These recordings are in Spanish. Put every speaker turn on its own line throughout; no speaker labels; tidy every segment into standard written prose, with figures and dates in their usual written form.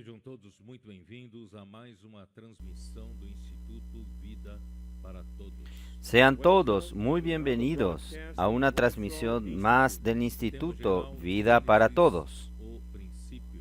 Sejam todos muito bem-vindos a mais uma transmissão do Instituto Vida para Todos.
Sean todos muy bienvenidos a una transmisión más del Instituto Vida para Todos.
O princípio.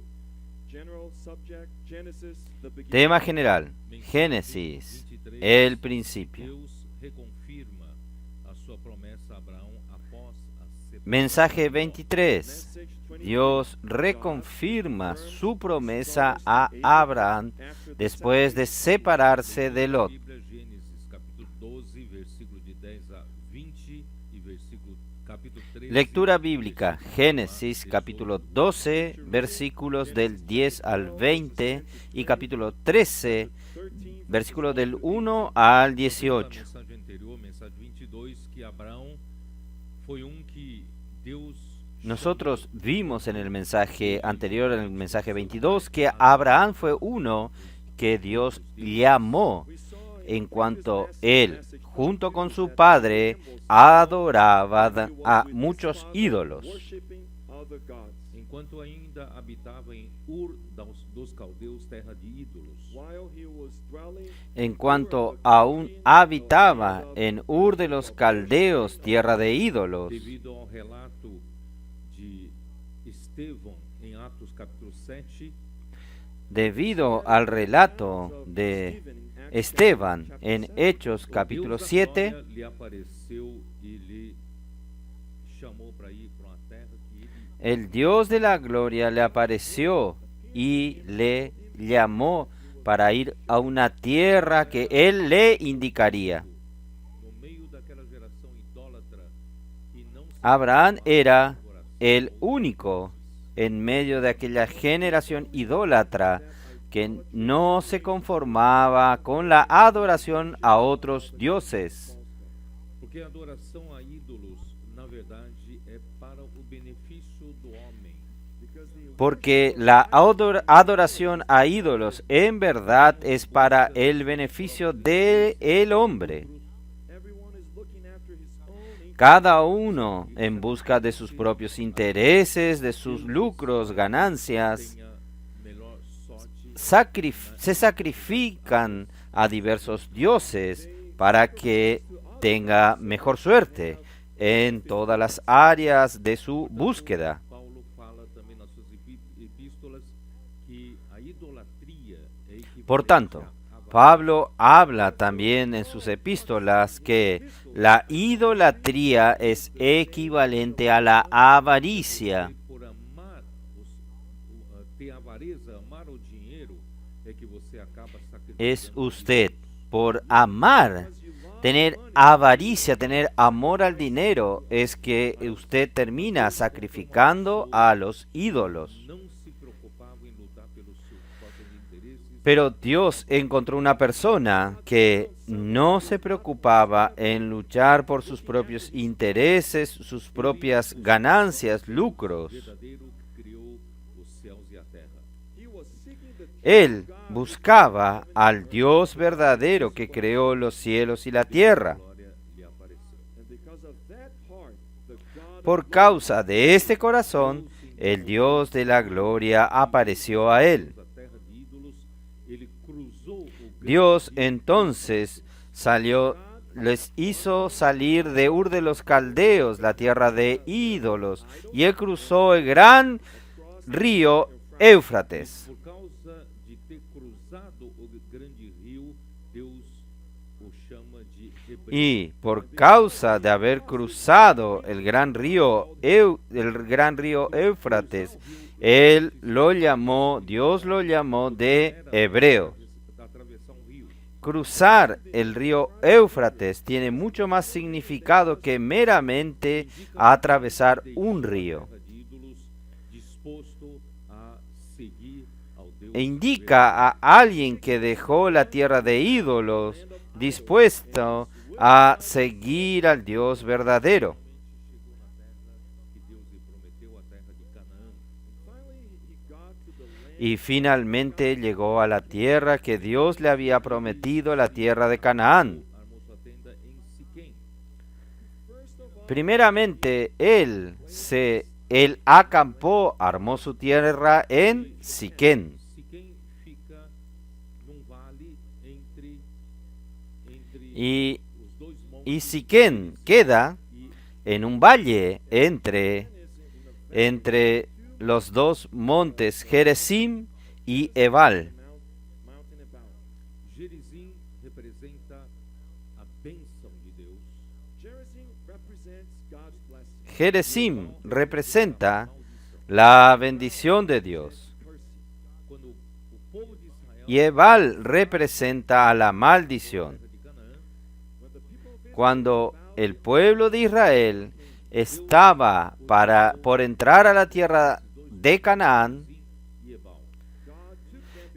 Tema general, Génesis, el principio.
Deus reconfirma a sua promessa a Abraão após a separação.
Mensaje 23. Dios reconfirma su promesa a Abraham después de separarse de Lot.
Bíblia, Gênesis capítulo 12, versículo de 10 a 20 e versículo capítulo 13.
Lectura bíblica, Génesis capítulo 12, versículos del 10 al 20 y capítulo 13, versículos del 1 al 18.
Mensagem anterior, mensagem 22, que Abraão foi que Deus
Nosotros vimos en el mensaje anterior, en el mensaje 22, que Abraham fue uno que Dios llamó en cuanto él, junto con su padre, adoraba a muchos ídolos.
enquanto ainda habitava em Ur dos Caldeus, terra de ídolos.
En cuanto aún habitaba en Ur de los Caldeos, tierra de ídolos,
Devido ao relato de Estevão em Atos capítulo 7,
debido al relato de Esteban en Hechos capítulo
Deus da
7,
glória lhe apareceu e lhe chamou para ir para uma terra que ele
el Dios de la gloria le apareció y le llamó para ir a una tierra que él le indicaría.
no meio daquela geração idólatra e não se
Abraham era el único en medio de aquella generación idólatra que no se conformaba con la adoración a otros dioses,
porque a adoração a ídolos, na verdade, é para o benefício do homem.
porque la adoración a ídolos en verdad es para el beneficio del hombre. Cada uno en busca de sus propios intereses, de sus lucros, ganancias,
Tenha melhor sorte
se sacrifican a diversos dioses para que tenga mejor suerte en todas las áreas de su búsqueda.
Paulo fala também nas suas epístolas que a idolatria é
Por tanto, Pablo habla también en sus epístolas que la idolatría es equivalente a la avaricia.
por amar ter avareza, amar o dinheiro, é que você acaba sacrificando.
Es usted, por amar, tener avaricia, tener amor al dinero, es que usted termina sacrificando a los ídolos.
Não se preocupava em lutar pelos seus próprios interesses.
Pero Dios encontró una persona que no se preocupaba en luchar por sus propios intereses, sus propias ganancias, lucros.
Verdadeiro que criou os céus e a terra.
Él buscaba al Dios verdadero que creó los cielos y la tierra.
Glória lhe apareceu.
Por causa de este corazón, el Dios de la gloria apareció a él.
Da terra de ídolos, ele cruzou o
Dios entonces les hizo salir de Ur de los Caldeos, la tierra de ídolos, y él cruzó el gran río Éufrates.
por causa de ter cruzado o grande rio, Deus o chama de Hebreu.
Y por causa de haber cruzado el gran río Éufrates, Dios lo llamó de hebreo.
Atravessar um rio.
Cruzar el río Éufrates tiene mucho más significado que meramente atravesar un río.
Terra de ídolos, disposto a seguir ao Deus
E indica a alguien que dejó la tierra de ídolos, dispuesto a seguir al Dios verdadero.
que Deus lhe prometeu, a terra de Canaã.
Y finalmente llegó a la tierra que Dios le había prometido, la tierra de Canaán.
Armou sua tenda em Siquém.
Primeramente, él acampó, armó su tierra en Siquén.
Siquém
Y Siquén queda en un valle entre los dos montes Gerizim y Ebal.
Gerizim representa a bênção de Deus.
Gerizim representa la bendición de Dios.
Quando o povo de Israel
Y Ebal representa a la maldición.
de Canaã,
Cuando el pueblo de Israel estaba por entrar a la tierra de Canaán,
e Ebal,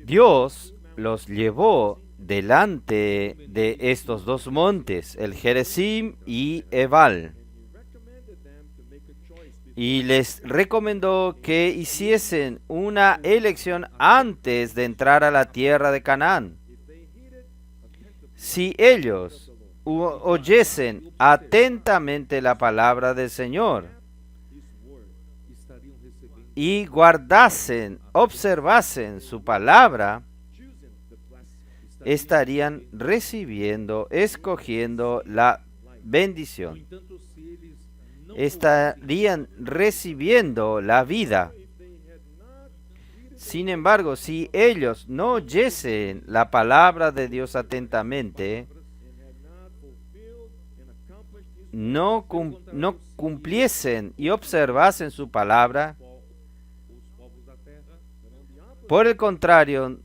Dios los llevó delante de estos dos montes, el Gerizim y Ebal, y les recomendó que hiciesen una elección antes de entrar a la tierra de Canaán. Si ellos oyesen atentamente la palabra del Señor
estariam recebendo
y guardasen, observasen su palabra, estarían recibiendo, escogiendo la bendición.
entanto, se eles não
Estarían recibiendo la vida. Sin embargo, si ellos no oyesen la palabra de Dios atentamente, no cumpliesen y observasen su palabra,
os povos da terra
por el contrario,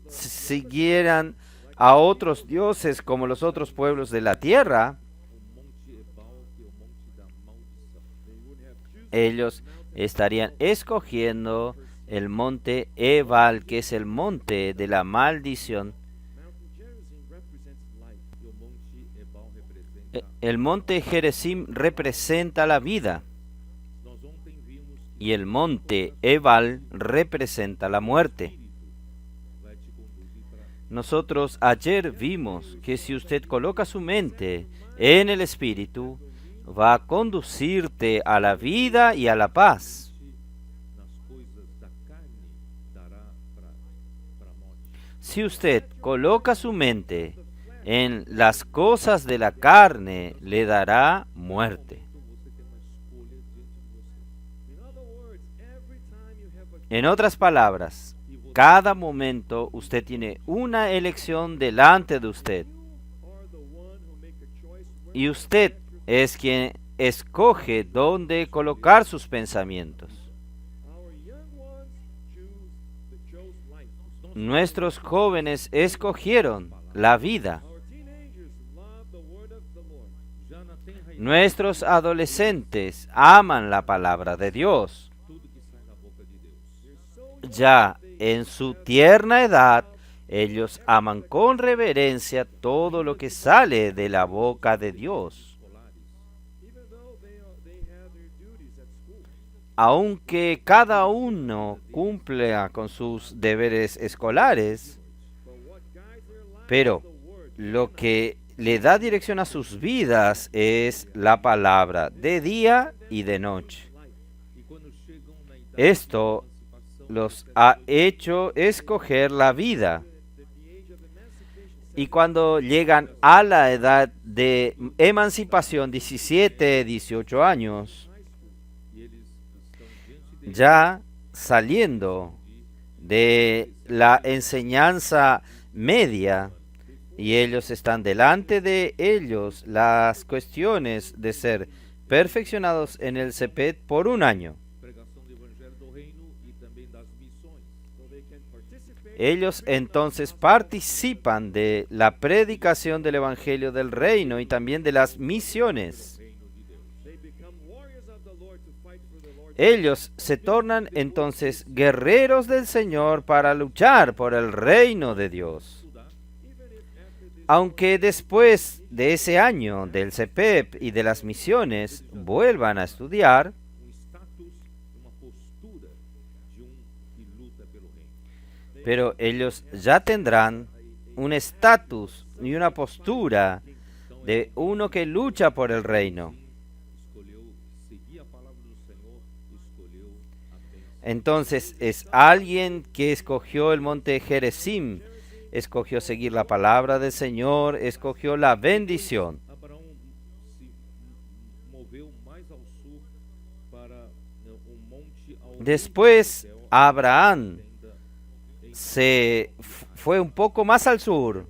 siguieran a otros dioses como los otros pueblos de la tierra,
o monte Ebal, que é o monte da maldição.
ellos estarían escogiendo el monte Ebal, que es el monte de la maldición.
E o monte Ebal representa.
El monte Gerizim representa la vida
Nós ontem vimos que
y el monte Ebal representa la muerte.
vai te conduzir para
Nosotros ayer vimos que si usted coloca su mente en el Espíritu, va a conducirte a la vida y a la paz.
nas coisas da carne, dará para a morte.
Si usted coloca su mente en las cosas de la carne, le dará muerte.
Então você tem uma escolha diante de você.
En otras palabras, cada momento usted tiene una elección delante de usted. Y usted es quien escoge dónde colocar sus pensamientos. Nuestros jóvenes escogieron la vida.
Já na tenra e
Nuestros adolescentes aman la palabra de Dios.
tudo que sai da boca de Deus.
Ya en su tierna edad, ellos aman con reverencia todo lo que sale de la boca de Dios. Aunque cada uno cumpla con sus deberes escolares, pero lo que le da dirección a sus vidas es la palabra de día y de noche.
E quando chegam na idade
Esto los ha hecho escoger la vida. Y cuando llegan a la edad de emancipación, 17, 18 años,
e eles estão diante de
ya saliendo de la enseñanza media, y ellos están delante de ellos las cuestiones de ser perfeccionados en el CEPET por un año.
pregação do evangelho do reino e também das missões.
Ellos entonces participan de la predicación del Evangelio del Reino y también de las misiones. Ellos se tornan entonces guerreros del Señor para luchar por el reino de Dios. Aunque después de ese año del CEPEP y de las misiones vuelvan a estudiar,
Status, uma postura de que luta pelo reino.
pero ellos ya tendrán un estatus y una postura de uno que lucha por el reino.
Escolheu seguir a palavra do Senhor, escolheu a bênção.
Entonces es alguien que escogió el monte Gerizim escogió seguir la palabra del Señor, escogió la bendición.
Abraão se moveu mais ao sul para monte ao
Después,
Betel,
Abraham
tenda
fue un poco más al sur,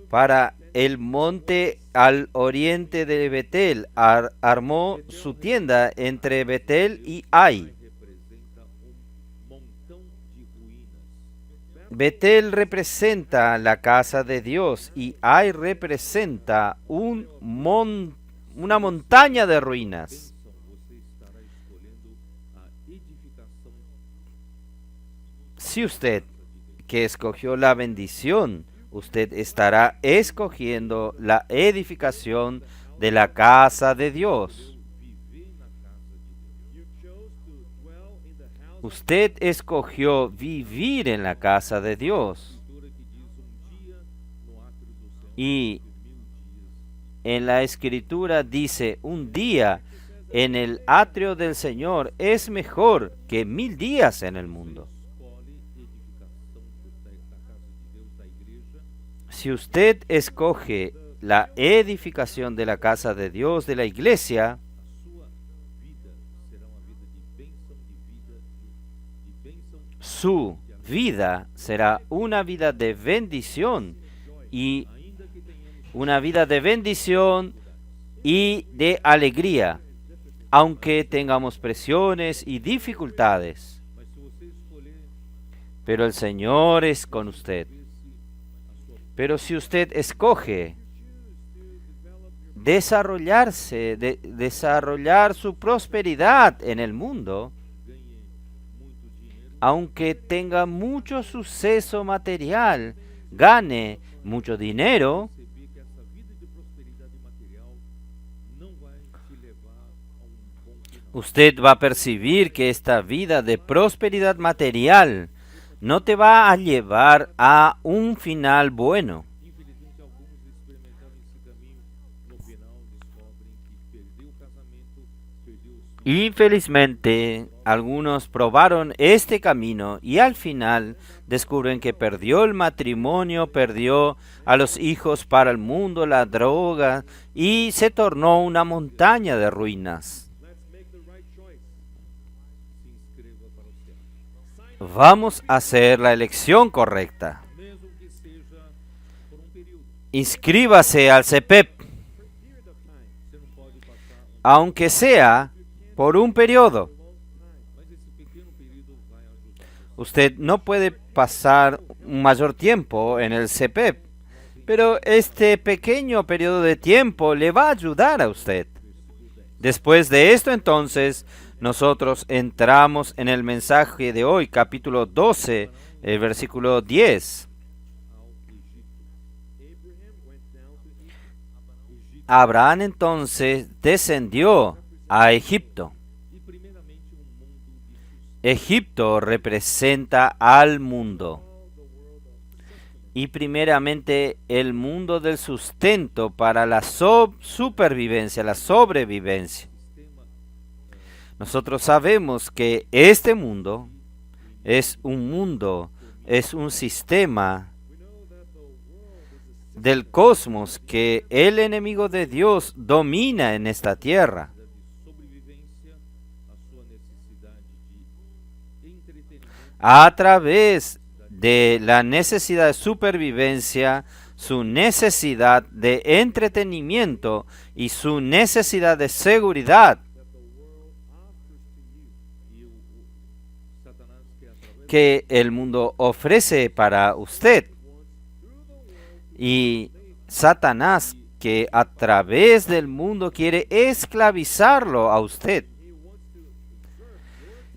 para el monte al oriente de Betel. Armó su tienda entre Betel y Ai.
representa montão de ruínas.
Betel representa la casa de Dios y Ai representa una montaña de ruinas.
Você estará escolhendo a edificação.
Si usted que escogió la bendición, usted estará escogiendo la edificación de la casa de Dios.
Viver na casa de Deus.
Usted escogió vivir en la casa de Dios.
Escritura que diz dia no átrio do Senhor,
Y
1000 dias.
en la escritura dice, un día en el atrio del Señor es mejor que 1000 días en el mundo.
Escolhe edificação da casa de Deus, da igreja.
Si usted escoge la edificación de la casa de Dios, de la iglesia,
A sua vida será uma vida de bênção, de bênção,
su vida será una vida de bendición y
ainda que tenhamos
una vida de bendición y de alegría, aunque tengamos presiones y dificultades.
mas se você escolher
Pero el Señor es con usted. Pero si usted escoge desarrollar su prosperidad en el mundo,
ganhe muito dinheiro,
aunque tenga mucho suceso material, gane mucho dinero,
perceber que essa vida de prosperidade material não vai te levar a bom final.
usted va a percibir que esta vida de prosperidad material no te va a llevar a un final bueno.
Infelizmente, alguns experimentaram esse caminho, no final descobrem que perdeu o casamento, perdeu os filhos,
Infelizmente, algunos probaron este camino y al final descubren que perdió el matrimonio, perdió a los hijos para el mundo, la droga, y se tornó una montaña de ruinas.
se inscreva para o céu.
Vamos a hacer la elección correcta.
Mesmo que seja por período.
Inscríbase al CEPEP,
Você não pode passar
aunque sea por un periodo.
mas esse pequeno período vai ajudar você.
Usted no puede pasar un mayor tiempo en el CEPEP, pero este pequeño periodo de tiempo le va a ayudar a usted. Después de esto, entonces, nosotros entramos en el mensaje de hoy, capítulo 12, el versículo 10. Abraham entonces descendió a Egipto.
E primeiramente mundo de
Egipto representa al mundo. Y primeramente el mundo del sustento para la supervivencia, la sobrevivencia. Nosotros sabemos que este mundo, es un sistema del cosmos que el enemigo de Dios domina en esta tierra.
de sobrevivência, a sua necessidade de entretenimento,
A través de la necesidad de supervivencia, su necesidad de entretenimiento y su necesidad de seguridad
e o Satanás quer através
que el mundo ofrece para usted. Y Satanás que a través del mundo quiere esclavizarlo a usted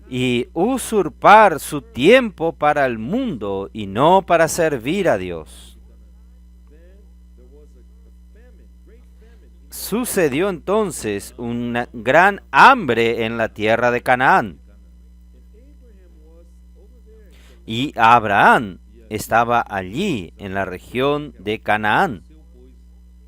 y usurpar su tiempo para el mundo y no para servir a Dios. Sucedió entonces una gran hambre en la tierra de Canaán. Y Abraham estaba allí en la región de Canaán.
pois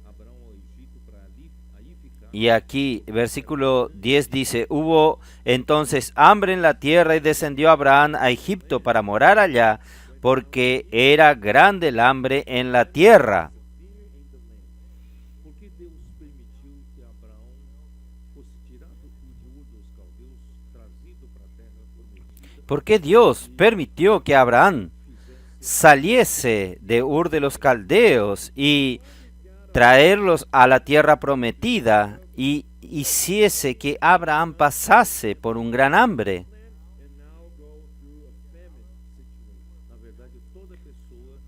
Abraão ao Egito para aí ficar.
Y aquí, versículo 10 dice, hubo entonces hambre en la tierra y descendió Abraham a Egipto para morar allá, porque era grande el hambre en la tierra.
Por que Deus permitiu que Abraão fosse tirado de Ur dos Caldeus, trazido para a terra prometida,
¿Por qué Dios permitió que Abraham saliese de Ur de los Caldeos y traerlos a la tierra prometida y hiciese que Abraham pasase por un gran hambre?
and now go through a famine situation? Na verdade, toda pessoa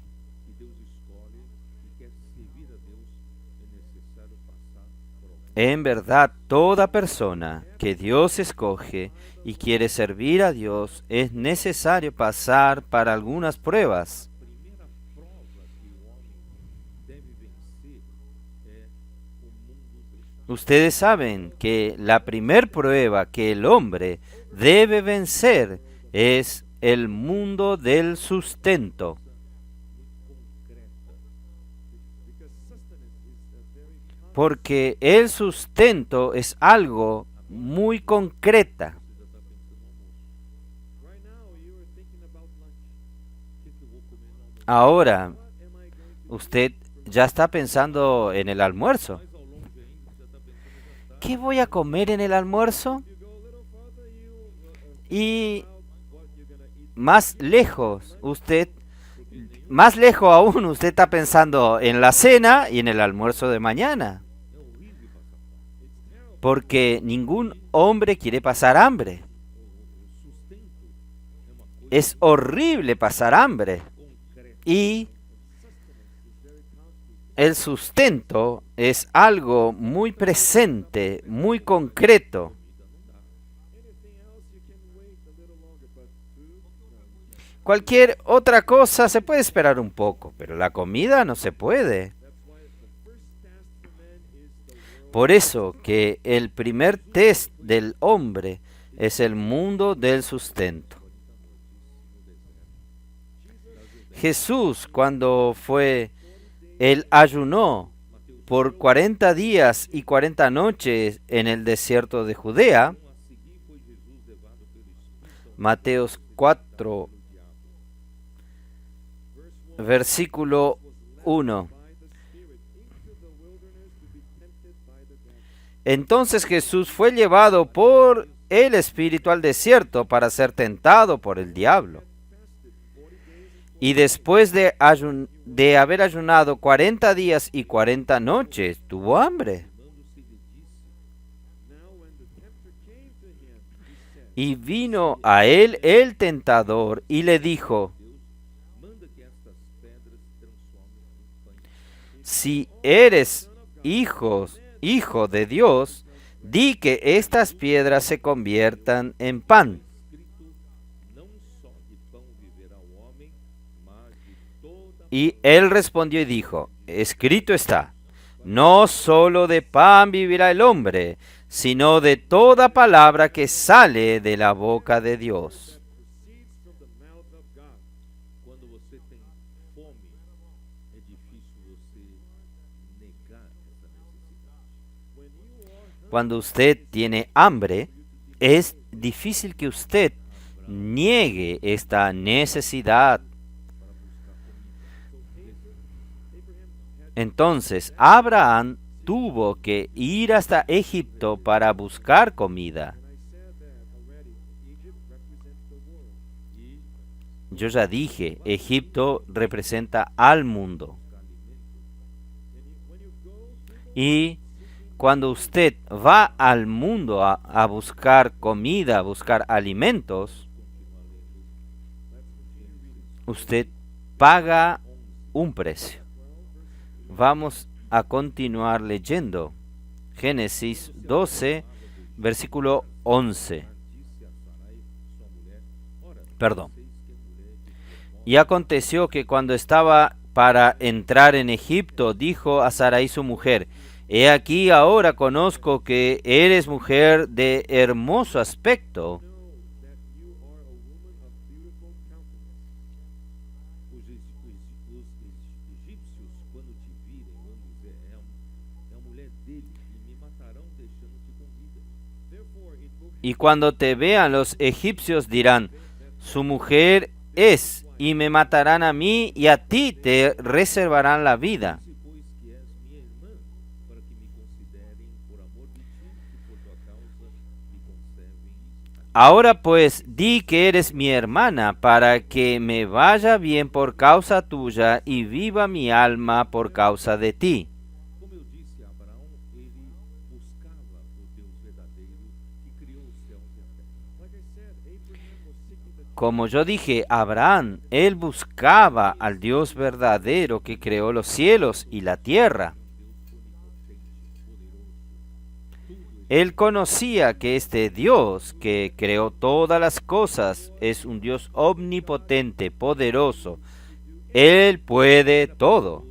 que Deus escolhe e quer servir a Deus é necessário passar por algum.
En verdad, toda persona que Dios escoge y quiere servir a Dios es necesario pasar para algunas pruebas.
A primeira prova que o homem deve vencer é o mundo do
Ustedes saben que la primer prueba que el hombre debe vencer es el mundo del sustento. Porque el sustento es algo muy concreta.
Right now, you are thinking about lunch. O que eu vou comer no almoço?
Ahora,
What am I going to
usted ya está pensando en el almuerzo.
mais ao longe ainda, já está pensando no jantar.
¿Qué voy a comer en el almuerzo?
You go a little further, you
Y
about what you're gonna eat.
más lejos aún, usted está pensando en la cena y en el almuerzo de mañana.
É horrível passar fome. It's terrible.
Porque ningún hombre quiere pasar hambre.
O sustento é uma coisa
Es horrible pasar hambre.
concreta.
Y
Sustenance is very concrete.
el sustento es algo muy presente, muy concreto.
Anything else you can wait a little longer, but food, no.
Cualquier otra cosa se puede esperar un poco, pero la comida no se puede.
That's why the first task for man is the world.
Por eso que el primer test del hombre es el mundo del sustento. Jesús, cuando él ayunó por 40 días y 40 noches en el desierto de Judea,
A seguir foi Jesus levado pelo Espírito
Mateos 4, versículo 1.
by the Spirit into the wilderness to be tempted by the devil.
Entonces Jesús fue llevado por el Espíritu al desierto para ser tentado por el diablo. Y después de haber ayunado 40 días y 40 noches, tuvo hambre.
Queimando-se, lhe disse. Now when the tempter came to him, he said,
Y vino a él el tentador y le dijo,
Deus, manda que estas pedras se transformem em pães.
si eres hijo de Dios, di que estas piedras se conviertan en pan.
Escrito, não só de pão viverá o homem, mas de toda
Y él respondió y dijo, escrito está, no solo de pan vivirá el hombre, sino de toda palabra que sale de la boca de Dios.
proceeds from the mouth of God. Quando você tem fome, é difícil você negar essa necessidade. When you are hungry,
Cuando usted tiene hambre, es difícil que usted niegue esta necesidad. Entonces, Abraham tuvo que ir hasta Egipto para buscar comida.
and I said that already, Egypt represents the world. E
Yo ya dije, Egipto representa al mundo.
when you go to the
Y cuando usted va al mundo a buscar comida, a buscar alimentos, usted paga un precio. Vamos a continuar leyendo. Génesis 12, versículo 11.
disse a Sarai, sua mulher, ora,
Perdón.
eis que a mulher de
Y aconteció que cuando estaba para entrar en Egipto, dijo a Sarai su mujer, he aquí ahora conozco que eres mujer de hermoso aspecto.
know that you are a woman of beautiful countenance. Os egípcios, quando te virem, vão dizer, é a mulher dele, e me matarão deixando-te com vida. Therefore, it will
Y cuando te vean los egipcios dirán, su mujer es y me matarán a mí, y a ti te reservarán la vida.
Dize, pois, que és minha irmã, para que me considerem por amor de ti e por tua causa me conservem.
Ahora pues, di que eres mi hermana, para que me vaya bien por causa tuya y viva mi alma por causa de ti.
Como eu disse a Abraão, ele buscava o Deus verdadeiro que criou os céus e a terra.
Como yo dije, Abraham, él buscaba al Dios verdadero que creó los cielos y la tierra. Él conocía que este Dios que creó todas las cosas es un Dios omnipotente, poderoso. Él puede todo.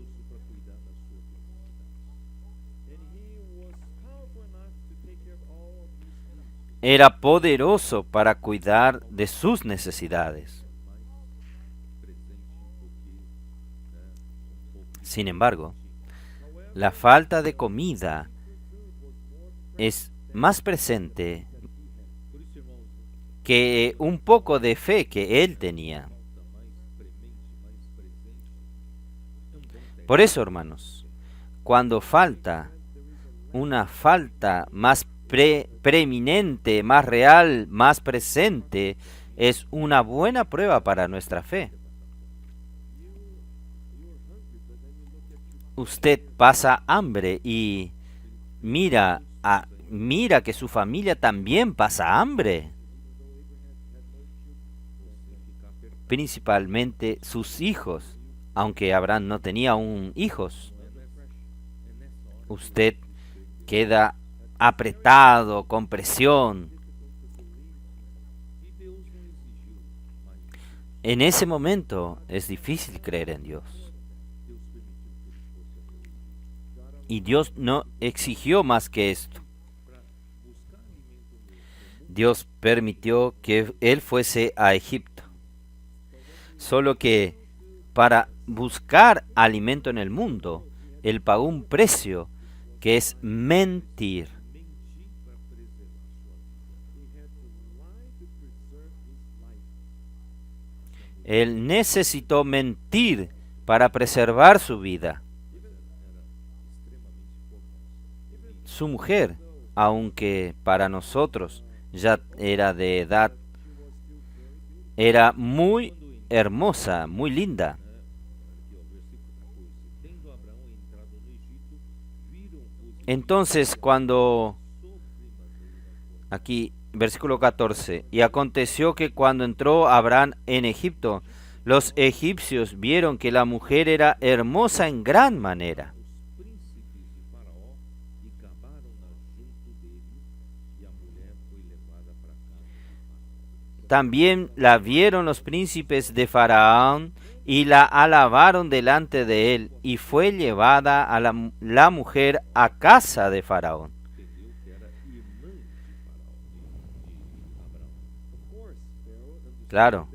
Era poderoso para cuidar de sus necesidades. Sin embargo, la falta de comida es más presente que un poco de fe que él tenía. Por eso, hermanos, cuando falta una falta más preeminente, más real, más presente, es una buena prueba para nuestra fe. Usted pasa hambre y mira que su familia también pasa hambre. Principalmente sus hijos, aunque Abraham no tenía aún hijos. Usted queda apretado, con presión. En ese momento es difícil creer en Dios. Y Dios no exigió más que esto. Dios permitió que él fuese a Egipto. Solo que para buscar alimento en el mundo, él pagó un precio que es mentir. Él necesitó mentir para preservar su vida. Su mujer, aunque para nosotros ya era de edad, era muy hermosa, muy linda. Entonces cuando, aquí versículo 14, y aconteció que cuando entró Abraham en Egipto, los egipcios vieron que la mujer era hermosa en gran manera. También la vieron los príncipes de Faraón y la alabaron delante de él, y fue llevada a la mujer a casa de Faraón. Claro,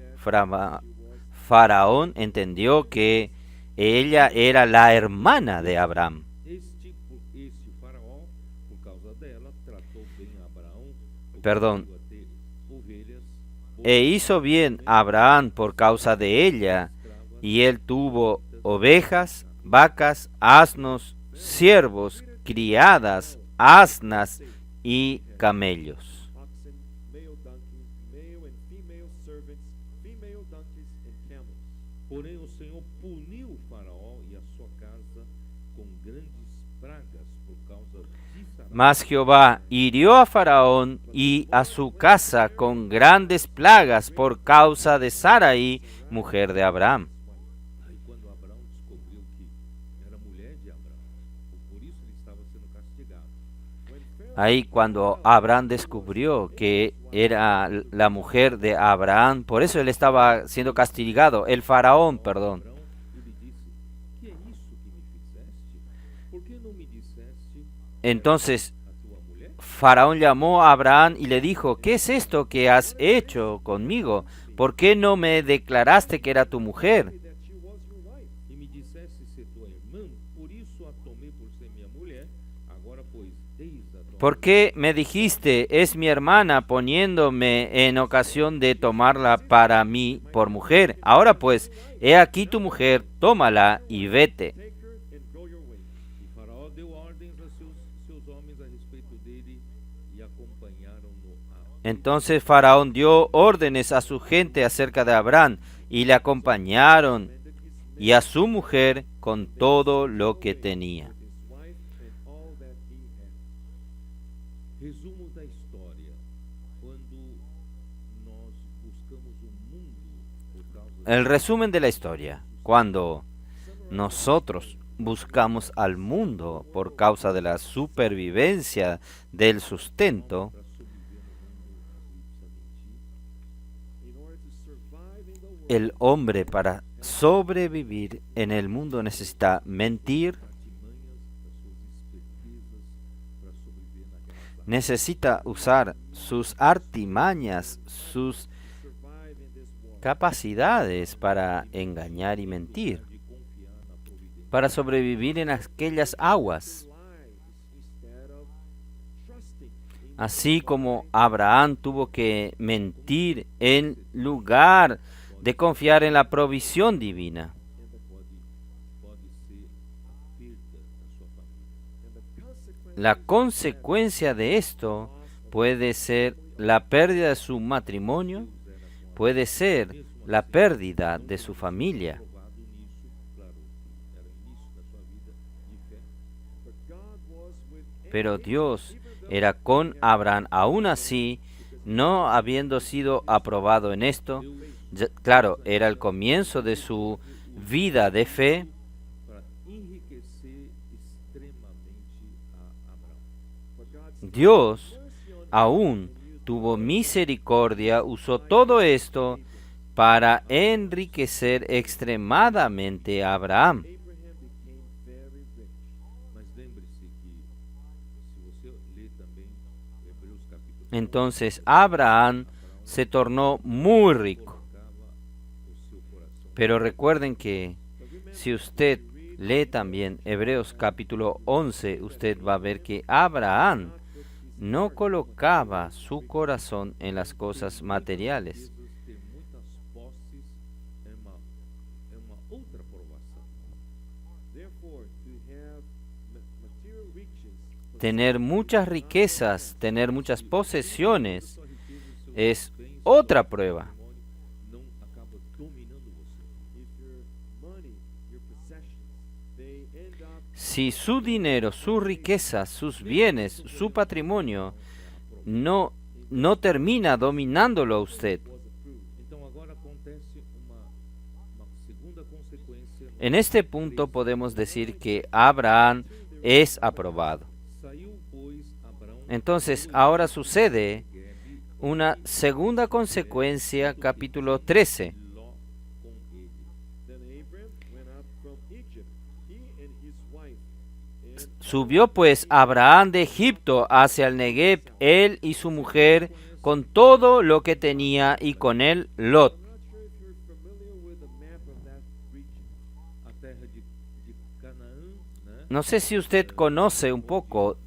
Faraón entendió que ella era la hermana de Abraham. Perdón. E hizo bien Abraham por causa de ella, y él tuvo ovejas, vacas, asnos, siervos, criadas, asnas y camellos.
Porém, o Senhor puniu o Faraó e a sua casa com grandes pragas por causa de Sarai.
Mas Jehová hirió a Faraón y a su casa con grandes plagas por causa de Sarai, mujer de Abraham.
Aí, quando Abraão descobriu que era mulher de Abraão, por isso ele estava sendo castigado.
Ahí cuando Abraham descubrió que era la mujer de Abraham, por eso él estaba siendo castigado, el faraón, perdón.
Ele disse: Que é isso que me fizeste? Por que não me disseste
Entonces
a tua mulher?
Faraón llamó a Abraham y le dijo, ¿qué es esto que has hecho conmigo? ¿Por qué no me declaraste que era tu mujer?
That she was your wife. E me disseste ser tua irmã, por isso a tomei por ser minha mulher. Agora, pois, eis a tua
¿Por qué me dijiste, es mi hermana, poniéndome en ocasión de tomarla para mí por mujer? Ahora pues, he aquí tu mujer, tómala y vete.
Take her and go your way.
E Faraó deu ordens a seus homens a respeito dele e acompanharam-no a
Entonces Faraón dio órdenes a su gente acerca de Abraham y le acompañaron y a su mujer con todo lo que tenía.
His wife and all that he had.
Resumo da história. Quando nós buscamos o mundo por causa
El resumen de la historia: cuando nosotros buscamos al mundo por causa de la supervivencia del sustento,
para sobreviver no mundo, a gente precisa mentir,
In order to survive in the world,
el hombre para sobrevivir en el mundo necesita mentir,
artimanhas, as suas espertezas para sobreviver naquelas áreas.
necesita usar sus artimañas, sus
survive in this world.
capacidades para engañar y mentir,
De confiar na providência.
para sobrevivir en aquellas aguas.
Lies instead of trusting in
Así como Abraham tuvo que mentir en lugar de confiar en la provisión divina.
Pode ser a perda da sua família.
and the consequence
La consecuencia de esto puede ser la pérdida de su matrimonio, puede ser la pérdida de su familia.
Provado nisso, claro, era o início da sua vida de fé.
but God was with
Pero Dios era con Abraham, aún así, no habiendo sido aprobado en esto. Claro, era el comienzo de su vida de fe,
Para enriquecer extremamente a Abraão.
but God
Dios aún tuvo misericordia, usó todo esto para enriquecer extremadamente a Abraham.
Abraham became very rich.
Mas lembre-se que, se você ler também Hebreus capítulo
Entonces Abraham se tornó muy rico.
colocava o seu coração
Pero recuerden que si usted lee también Hebreos capítulo 11, usted va a ver que Abraham no colocaba su corazón en las cosas materiales.
ter muitas posses é uma outra provação.
Therefore, to have material riches
Tener muchas riquezas, tener muchas posesiones
Sua riqueza e seu
es
bens,
otra prueba.
patrimônio não acaba dominando você.
if your money, your possessions, they end up
Si su dinero, sus riquezas, sus bienes, su patrimonio no termina dominándolo a usted.
was approved.
Então agora acontece uma segunda consequência.
En este punto podemos decir que Abraham es aprobado.
Saiu, pois, Abraão
Entonces ahora sucede una segunda consecuencia, capítulo 13.
Ló com ele.
Then Abram went up from Egypt, he and his wife, and
Subió pues Abraham de Egipto hacia el Negev, él y su mujer, con todo lo que tenía, y con él Lot.
I'm not sure if you're familiar with the map of that region.
A terra de Canaã, né?
No sé si usted conoce un poco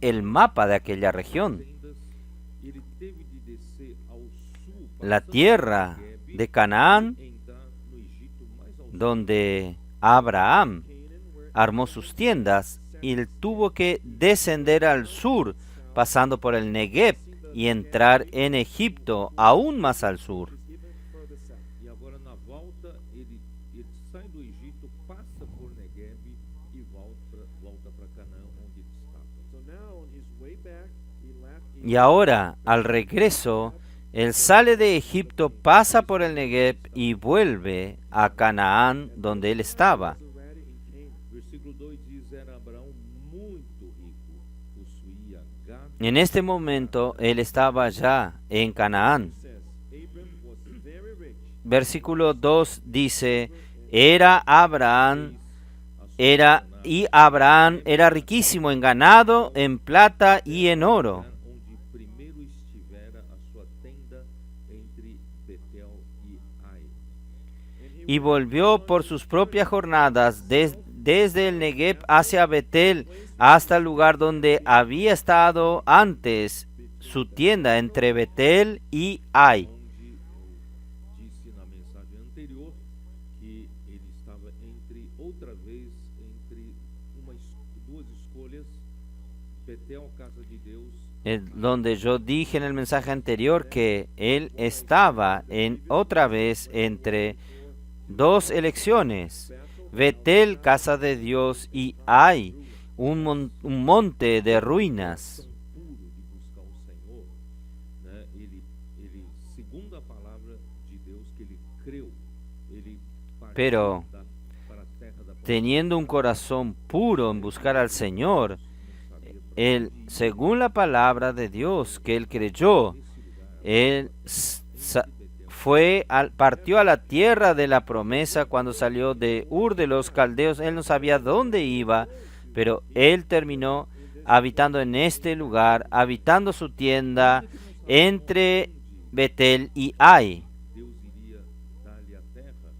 el mapa de aquella región.
Tendas, ele teve de descer ao sul,
La
passando
tierra
por Negueb,
de Canaán,
entrar no Egito mais ao sul.
donde Abraham
Canaan, where
armó sus tiendas, y él tuvo que descender al sur, pasando por el Negev, y entrar en Egipto, aún más al sur.
is even further south.
E agora na volta, ele sai do Egito, passa por Negueb e volta para Canaã, onde ele estava.
So now on his way back, he left
Y ahora, al regreso, él sale de Egipto, pasa por el Negev y vuelve a Canaán, donde él estaba.
already in Canaan.
Versículo 2 diz: Era Abraão muito rico, possuía gado.
En este momento, él estaba ya en Canaán.
It says Abram was very rich.
Versículo 2 dice, Abraham era riquísimo en ganado, en plata y en oro.
Onde primeiro estivera a sua tenda entre Betel e Ai.
Y volvió por sus propias jornadas desde desde el Negev hacia Betel, hasta el lugar donde había estado antes su tienda, entre Betel y Ai.
onde eu disse na mensagem anterior que ele estava outra vez entre duas escolhas, Betel, casa de Deus,
Donde yo dije en el mensaje anterior que él estaba otra vez entre dos elecciones: Betel, casa de Dios, y Ai, un monte de ruinas.
puro de buscar o Senhor, né? Ele, segundo a palavra de Deus que ele creu, ele
Pero
partiu para a terra da
teniendo un corazón puro en buscar al Señor, él, según la palabra de Dios que él creyó, él partió a la tierra de la promesa cuando salió de Ur de los Caldeos. Él no sabía dónde iba, pero él terminó habitando en este lugar, habitando su tienda entre Betel y Ai.
Deus iria dar-lhe a terra,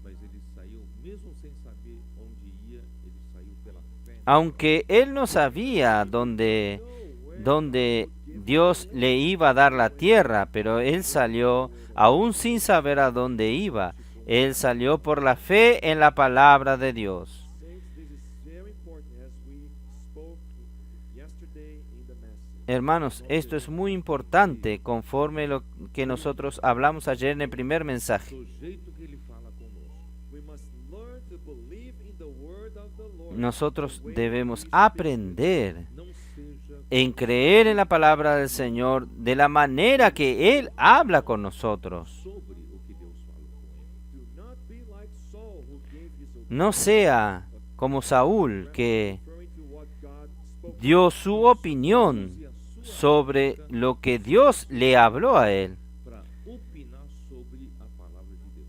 mas ele saiu, mesmo sem saber onde ia, ele saiu pela fé.
Aunque él no sabía dónde Dios le iba a dar la tierra, pero él salió aún sin saber a dónde iba. Él salió por la fe en la palabra de Dios. Hermanos, esto es muy importante conforme lo que nosotros hablamos ayer en el primer mensaje.
Do jeito que ele fala conosco.
Nosotros debemos aprender
Não seja
en creer en la palabra del Señor de la manera que Él habla con nosotros.
sobre o que Deus falou com ele.
No sea como Saúl, que dio su opinión sobre lo que Dios le habló a él.
Para opinar sobre a palavra de Deus.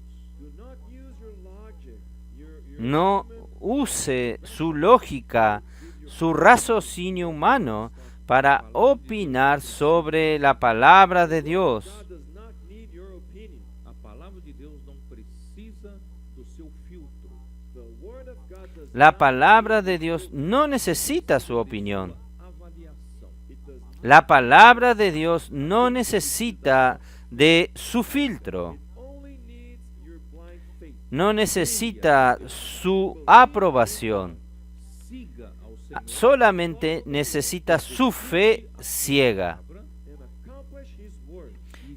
No use su lógica, su raciocinio humano para opinar sobre la palabra de Dios.
A palavra de Deus não precisa do seu filtro.
La palabra de Dios no necesita su opinión.
Avaliação.
La palabra de Dios no necesita de su filtro.
Only needs your blind faith.
No necesita su aprobación.
Siga ao Senhor
Solamente necesita su fe ciega.
and accomplish his word.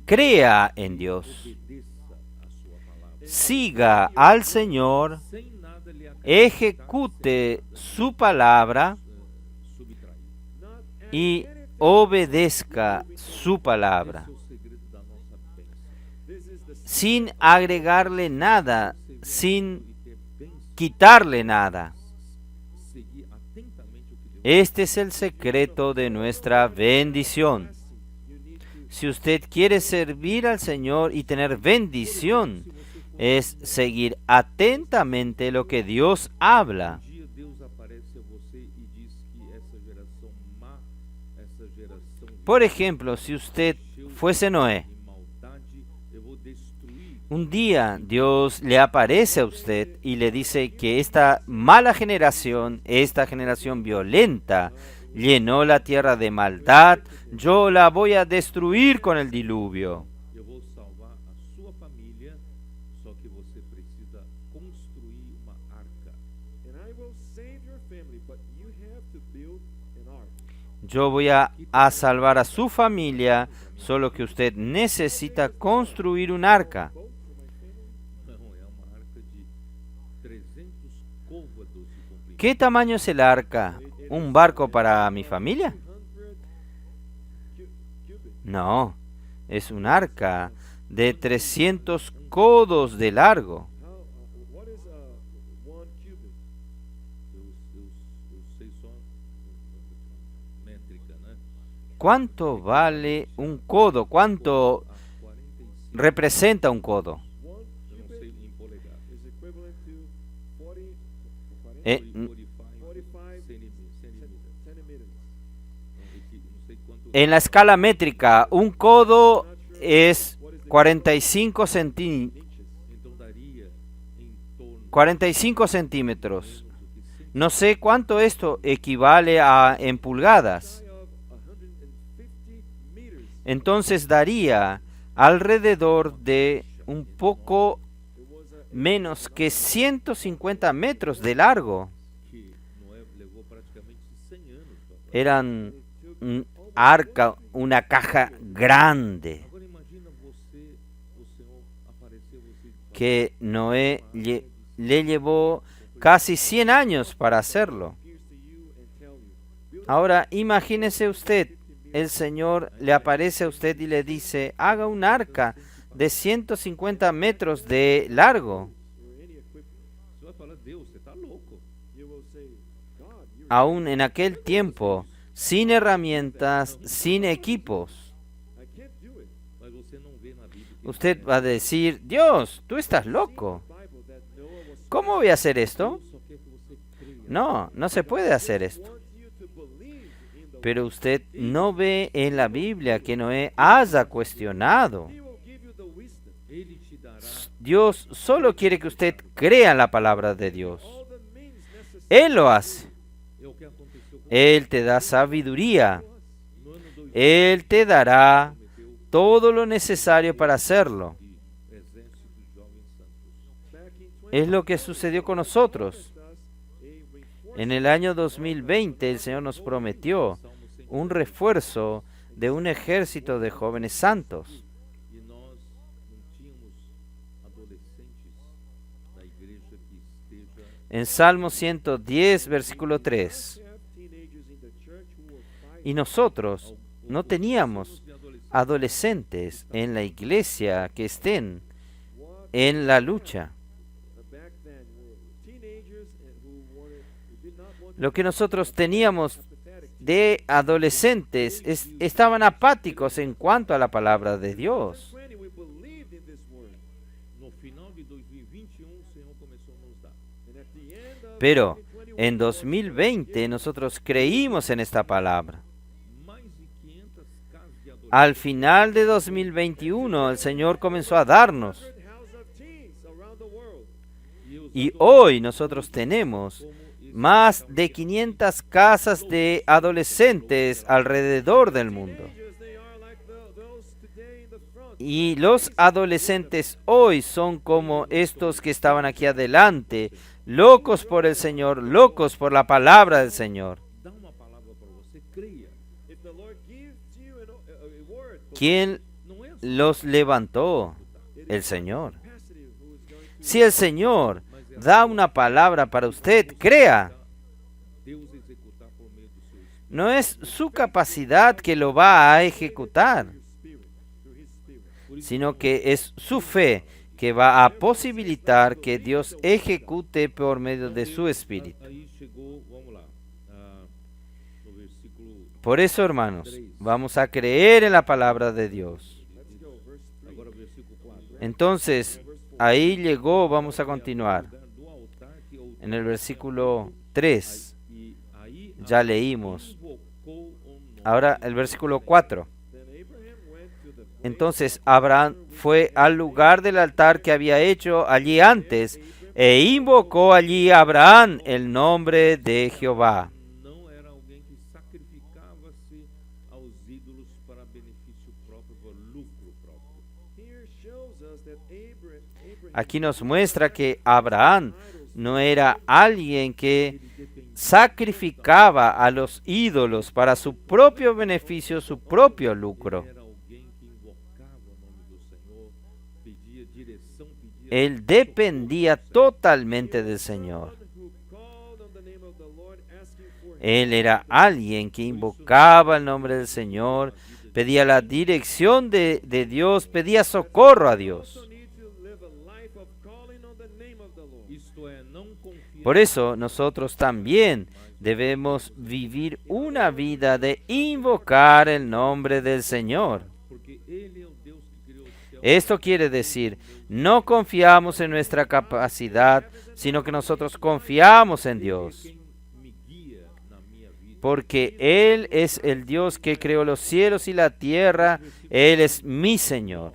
Crea en Dios.
Obedeça a sua palavra.
Siga al Señor.
Sem nada lhe
Ejecute su palabra
subtrair.
y obedezca su palabra,
Esse é o segredo da nossa bênção.
sin agregarle nada, sin
E ter bênção,
quitarle nada.
seguir atentamente o que Deus
Este es el secreto de nuestra bendición. Si usted quiere servir al Señor y tener bendición, es seguir atentamente lo que Dios habla.
dia Deus aparece a você e diz que essa geração má, essa geração
Por ejemplo, si usted fuese Noé,
de maldade, eu vou destruir.
un día Dios le aparece a usted y le dice que esta mala generación, esta generación violenta, llenó la tierra de maldad, yo la voy a destruir con el diluvio.
Eu vou salvar a sua família, só que você precisa construir uma arca.
Yo voy a salvar a su familia, solo que usted necesita construir un arca.
Não, é uma arca de 300 côvados de comprimento.
¿Qué tamaño es el arca? ¿Un barco para mi familia? No, es un arca de 300 codos de largo.
Eu sei só métrica, né?
¿Cuánto vale un codo? ¿Cuánto
45,
representa un codo?
eu não sei em polegar.
Eh,
45 centímetros. Não sei quanto.
En la escala métrica, un codo es 45
Então daria em torno
45 centímetros.
de
No sé cuánto esto equivale en pulgadas. Entonces daría alrededor de un poco menos que 150 metros de largo. Eran un arca, una caja grande que Noé le llevó casi 100 años para hacerlo. Ahora imagínese usted, el Señor le aparece a usted y le dice, haga un arca de 150 metros de largo. Aún en aquel tiempo, sin herramientas, sin equipos. Usted va a decir, Dios, tú estás loco. ¿Cómo voy a hacer esto? No, no se puede hacer esto. Pero usted no ve en la Biblia que Noé haya cuestionado. Dios solo quiere que usted crea en la palabra de Dios. Él lo hace. Él te da sabiduría. Él te dará todo lo necesario para hacerlo. Es lo que sucedió con nosotros. En el año 2020 el Señor nos prometió un refuerzo de un ejército de jóvenes santos. En Salmo 110, versículo 3. Y nosotros no teníamos adolescentes en la iglesia que estén en la lucha. Lo que nosotros teníamos de adolescentes estaban apáticos en cuanto a la palabra de Dios. Pero en 2020 nosotros creímos en esta palabra. Al final de 2021 el Señor comenzó a darnos. Y hoy nosotros tenemos más de 500 casas de adolescentes alrededor del mundo. Y los adolescentes hoy son como estos que estaban aquí adelante, locos por el Señor, locos por la palabra del Señor. ¿Quién los levantó? El Señor. Si el Señor da una palabra para usted, crea. No es su capacidad que lo va a ejecutar, sino que es su fe que va a posibilitar que Dios ejecute por medio de su Espíritu. Por eso, hermanos, vamos a creer en la palabra de Dios. Entonces, ahí llegó, vamos a continuar. En el versículo 3, ya leímos. Ahora el versículo 4. Entonces Abraham fue al lugar del altar que había hecho allí antes, e invocó allí a Abraham el nombre de Jehová. Aquí nos muestra que Abraham no era alguien que sacrificaba a los ídolos para su propio beneficio, su propio lucro. Él dependía totalmente del Señor. Él era alguien que invocaba el nombre del Señor, pedía la dirección de Dios, pedía socorro a Dios. Por eso nosotros también debemos vivir una vida de invocar el nombre del Señor. Esto quiere decir, no confiamos en nuestra capacidad, sino que nosotros confiamos en Dios. Porque Él es el Dios que creó los cielos y la tierra, Él es mi Señor.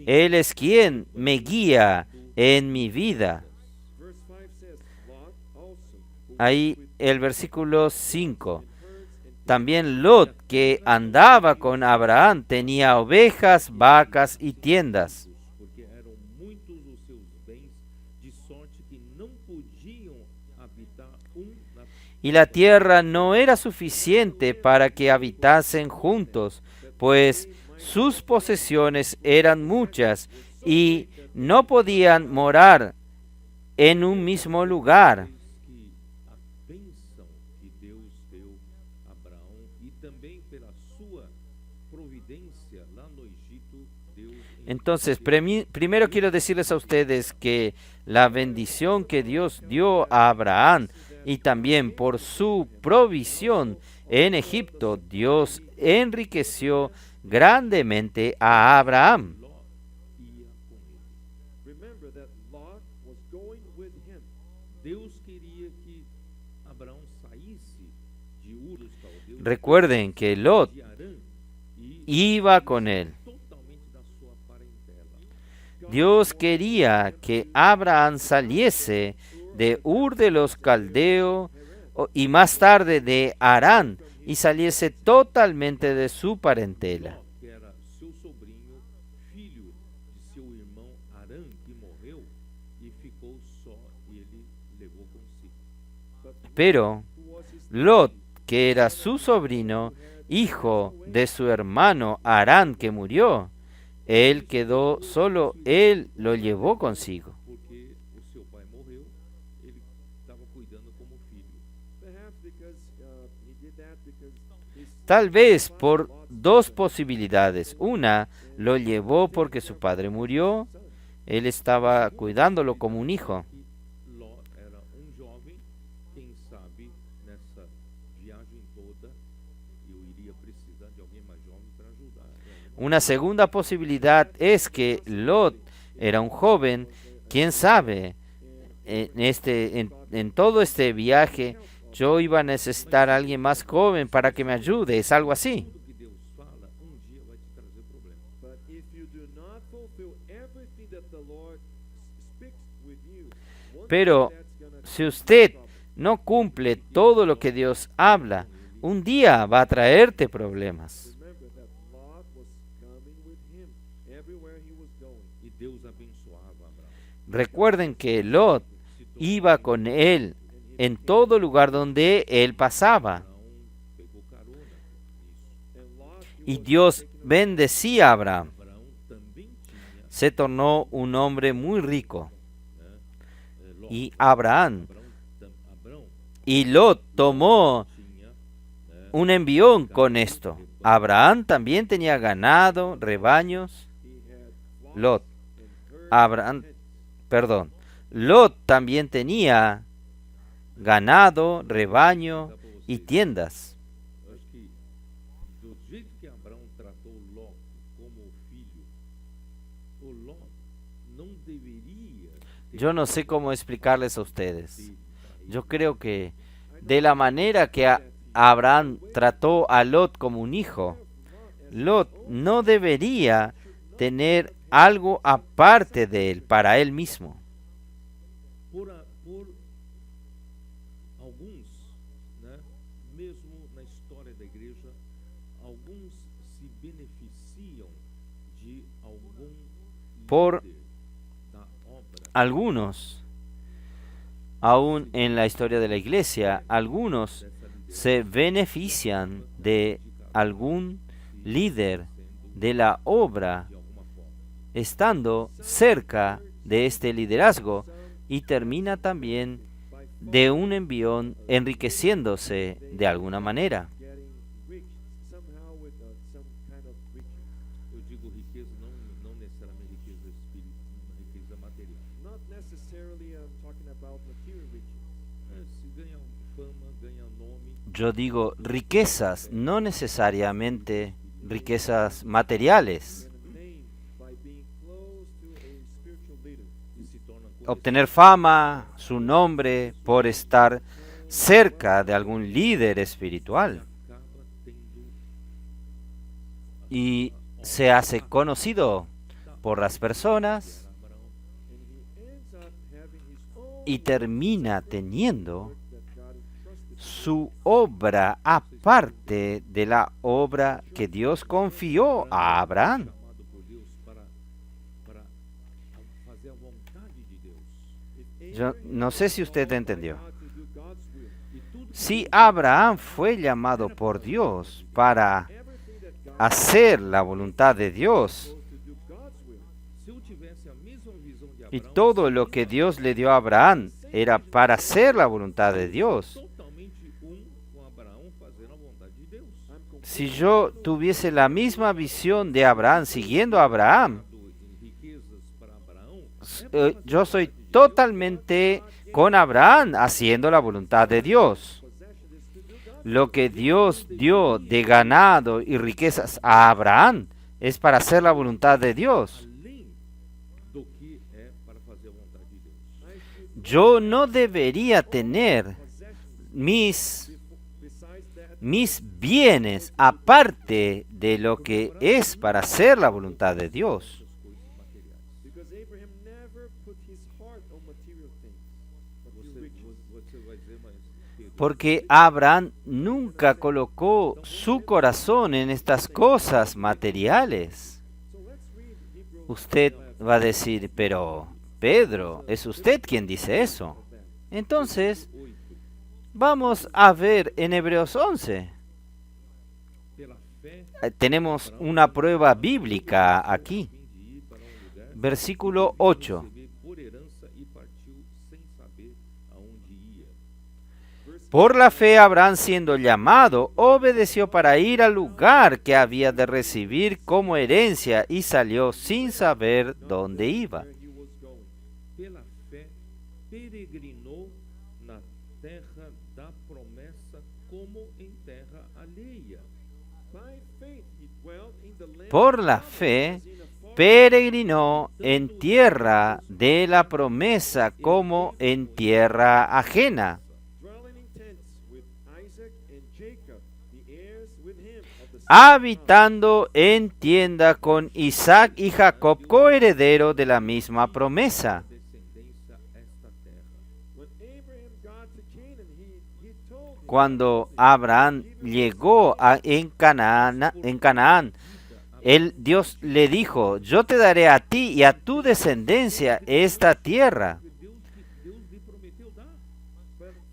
Él es quien me guía en mi vida. ahí el versículo 5. También Lot, que andaba con Abraham, tenía ovejas, vacas y tiendas.
porque eram muitos os seus bens, de sorte que não podiam habitar na
Y la tierra no era suficiente para que habitasen juntos, pues sus posesiones eran muchas y no podían morar en un mismo lugar.
que a bênção que Deus deu a Abraão e também pela sua providência lá no Egito, Deus
Entonces, primero quiero decirles a ustedes que la bendición que Dios dio a Abraham y también por su provisión en Egipto, Dios enriqueció grandemente a Abraham.
Ló ia com ele.
Remember that Lot was going with him.
Deus queria que Abraão saísse de Ur dos Caldeus,
Recuerden que Lot
de Harã, e
iba con él.
totalmente da sua parentela.
Dios quería que Abraham saliese de Ur de los Caldeos y más tarde de Harán y saliese totalmente de su parentela.
Ló, que era seu sobrinho, filho de seu irmão Harã, que morreu e ficou só, e ele levou consigo.
Pero Lot, que era su sobrino, hijo de su hermano Harán que murió, él quedó solo, él lo llevó consigo.
Porque o seu pai morreu, ele estava cuidando como filho.
Perhaps because he did that because his
Tal vez por dos posibilidades. Una, lo llevó porque su padre murió, él estaba cuidándolo como un hijo.
E Ló era jovem, quem sabe nessa viagem toda eu iria precisar de alguém mais jovem para ajudar.
Una segunda posibilidad es que Lot era un joven, quién sabe, en todo este viaje yo iba a necesitar a alguien más joven para que me ayude, es algo así.
Tudo que Deus fala, dia vai te trazer problema.
but if you do not fulfill everything that the Lord speaks with you, one
Pero
day that's gonna
si usted no cumple todo lo que Dios habla, un día va a traerte problemas.
remember that Lot was coming with him everywhere he was going.
E Deus abençoava Abraão.
Recuerden que Lot iba con él en todo lugar donde él pasaba.
Abraão pegou carona nisso.
And Lot,
Y Dios bendecía a Abraham.
Abraão também tinha,
Se tornó un hombre muy rico.
Ló,
Y Abraham
Abraão
y Lot tomó
tinha
un envión con esto. Abraham también tenía ganado, rebaños.
he had
Lot, Abraham, perdón. Lot también tenía ganado, rebaño y tiendas.
acho que do jeito que Abraão tratou Ló como filho, o Ló não deveria
Yo no sé cómo explicarles a ustedes. Yo creo que de la manera que Abraham trató a Lot como un hijo, Lot no debería tener algo aparte de él, para él mismo.
por alguns, né, mesmo na história da igreja, alguns se beneficiam de algum
Por
líder da obra.
Algunos, aún en la historia de la iglesia, algunos se benefician de algún líder de la obra
De alguma forma.
estando cerca de este liderazgo y termina también de un envión enriqueciéndose de alguna manera.
getting rich somehow with some kind of riches.
Eu digo riqueza, não necessariamente riqueza espiritual, riqueza material.
Not necessarily talking about material riches.
Se ganha fama, ganha nome,
Yo digo riquezas, no necesariamente riquezas materiales.
Name by being close to a spiritual leader.
e se torna
Obtener fama, su nombre, por estar cerca de algún líder espiritual.
acaba tendo
Y se hace conocido por las personas
Abraão
And he ends up having his own
y termina teniendo
work that God
su obra aparte de la obra que Dios confió a Abraham.
Chamado por Deus para fazer a vontade de Deus.
Yo no sé si usted entendió.
to do God's will.
E tudo que
Si Abraham fue llamado por Dios para
Everything that God
hacer la voluntad de Dios,
to do God's will.
se eu tivesse a mesma visão de
y
Abraão,
todo lo que Dios le dio a Abraham era para hacer la voluntad de Dios,
totalmente com Abraão fazendo a vontade de Deus.
si yo tuviese la misma visión de Abraham, siguiendo a Abraham,
Em riquezas para Abraão,
yo soy totalmente con Abraham haciendo la voluntad de Dios. Lo que Dios dio de ganado y riquezas a Abraham es para hacer la voluntad de Dios.
além do que é para fazer a vontade de Deus.
Yo no debería tener mis bienes aparte de lo que es para hacer la voluntad de Dios.
Because Abraham never put his heart on material things, but his riches.
Você vai dizer, mas Pedro,
Porque Abraham nunca colocó su corazón en estas cosas materiales.
So let's read Hebrews
Usted va a decir, pero Pedro, ¿es usted quien dice eso? Entonces, vamos a ver en Hebreos 11.
pela fé,
Tenemos una prueba bíblica aquí.
de ir para lugar,
Versículo 8.
receber por herança e partiu sem saber aonde ia.
Por la fe Abraham, siendo llamado, obedeció para ir al lugar que había de recibir como herencia y salió sin saber dónde iba.
where he was going.
Pela fé, peregrinou na terra da promessa como em terra alheia.
By faith he dwelt in the land
Por
of
la
promise,
fe,
as in a foreign
peregrinó en tierra de la promesa como en tierra ajena,
dwelling in tents with Isaac and Jacob, the heirs with him of the same
habitando en tienda con Isaac y Jacob, coheredero de la misma promesa.
Descendência esta terra.
When Abraham got to Canaan, he told him,
Cuando Abraham llegó en Canaán, Dios le dijo, yo te daré a ti y a tu descendencia esta tierra.
Deus lhe prometeu dar.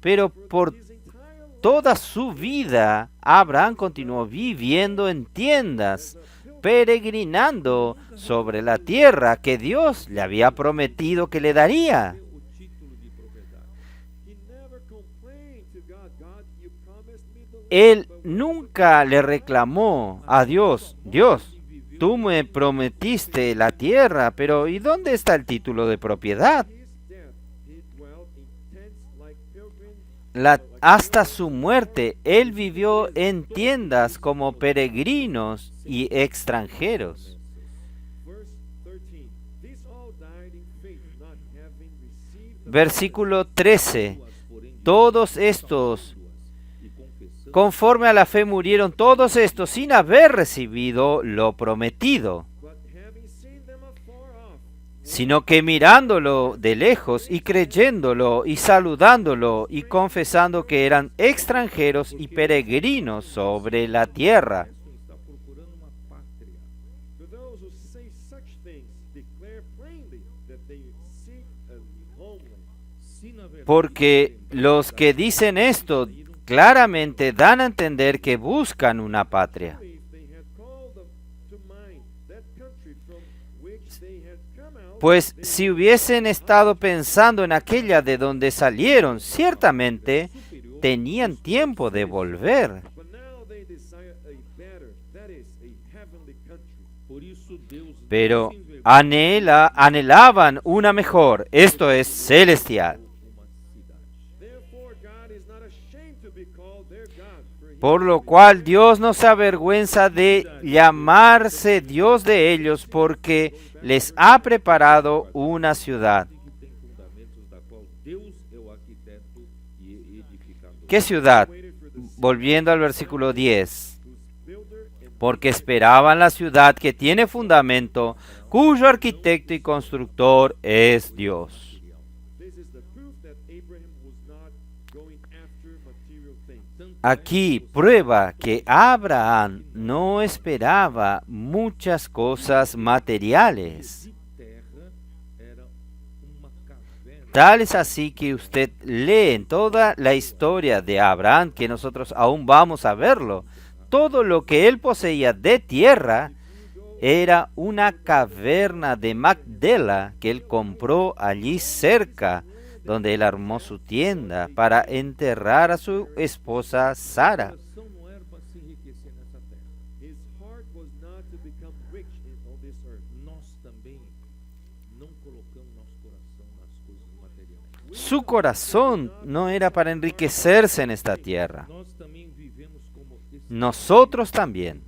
Pero por
his entire life
toda su vida, Abraham continuó viviendo en tiendas, peregrinando sobre la tierra que Dios le había prometido que le daría.
O título de propriedade.
he never complained to God, God, you promised me the land,
Él nunca le reclamó a Dios, Dios, tú me prometiste la tierra, pero ¿y dónde está el título de propiedad?
his death, he dwelt in tents like pilgrims.
Hasta su muerte, él vivió en tiendas como peregrinos y extranjeros.
Verse 13. These all died in faith, not having received the
Versículo 13. Todos estos,
E confessando
conforme a la fe, murieron todos estos sin haber recibido lo prometido,
but having seen them afar off,
sino que mirándolo de lejos y creyéndolo y saludándolo y confesando que eran extranjeros y peregrinos sobre la tierra.
está procurando uma pátria.
to those who say such things, declare plainly that they seek a homeland.
Se na verdade
Porque los que dicen esto claramente dan a entender que buscan una patria.
If they had called to mind that country from which they had come out,
Pues si hubiesen estado pensando en aquella de donde salieron, ciertamente tenían tiempo de volver.
but now they desire a better, that is, a heavenly country.
por isso Deus
Pero
não se envergonha
anhelaban una mejor, esto es celestial.
uma cidade.
Therefore, God is not ashamed to be called their God, for he
Por lo cual Dios no se avergüenza de llamarse Dios de ellos, porque les ha preparado una ciudad.
Que tem fundamentos da qual Deus é o arquiteto e edificador.
¿Qué ciudad?
waited for the
Volviendo al versículo 10.
whose builder and
Porque esperaban la ciudad que tiene fundamento, cuyo arquitecto y constructor es Dios.
this is the proof that Abraham was not going after material
aquí prueba que Abraham no esperaba muchas cosas materiales.
De terra era uma caverna.
Tal es así que usted lee en toda la historia de Abraham, que nosotros aún vamos a verlo. Todo lo que él poseía de tierra era una caverna de Macdela que él compró allí cerca, donde él armó su tienda para enterrar a su esposa Sara.
O coração não era para se enriquecer nessa terra.
His heart was not to become rich on this earth.
Nós também não colocamos nosso coração nas coisas materiais.
Su corazón no era para enriquecerse en esta tierra.
Nós também vivemos como esse
Nosotros también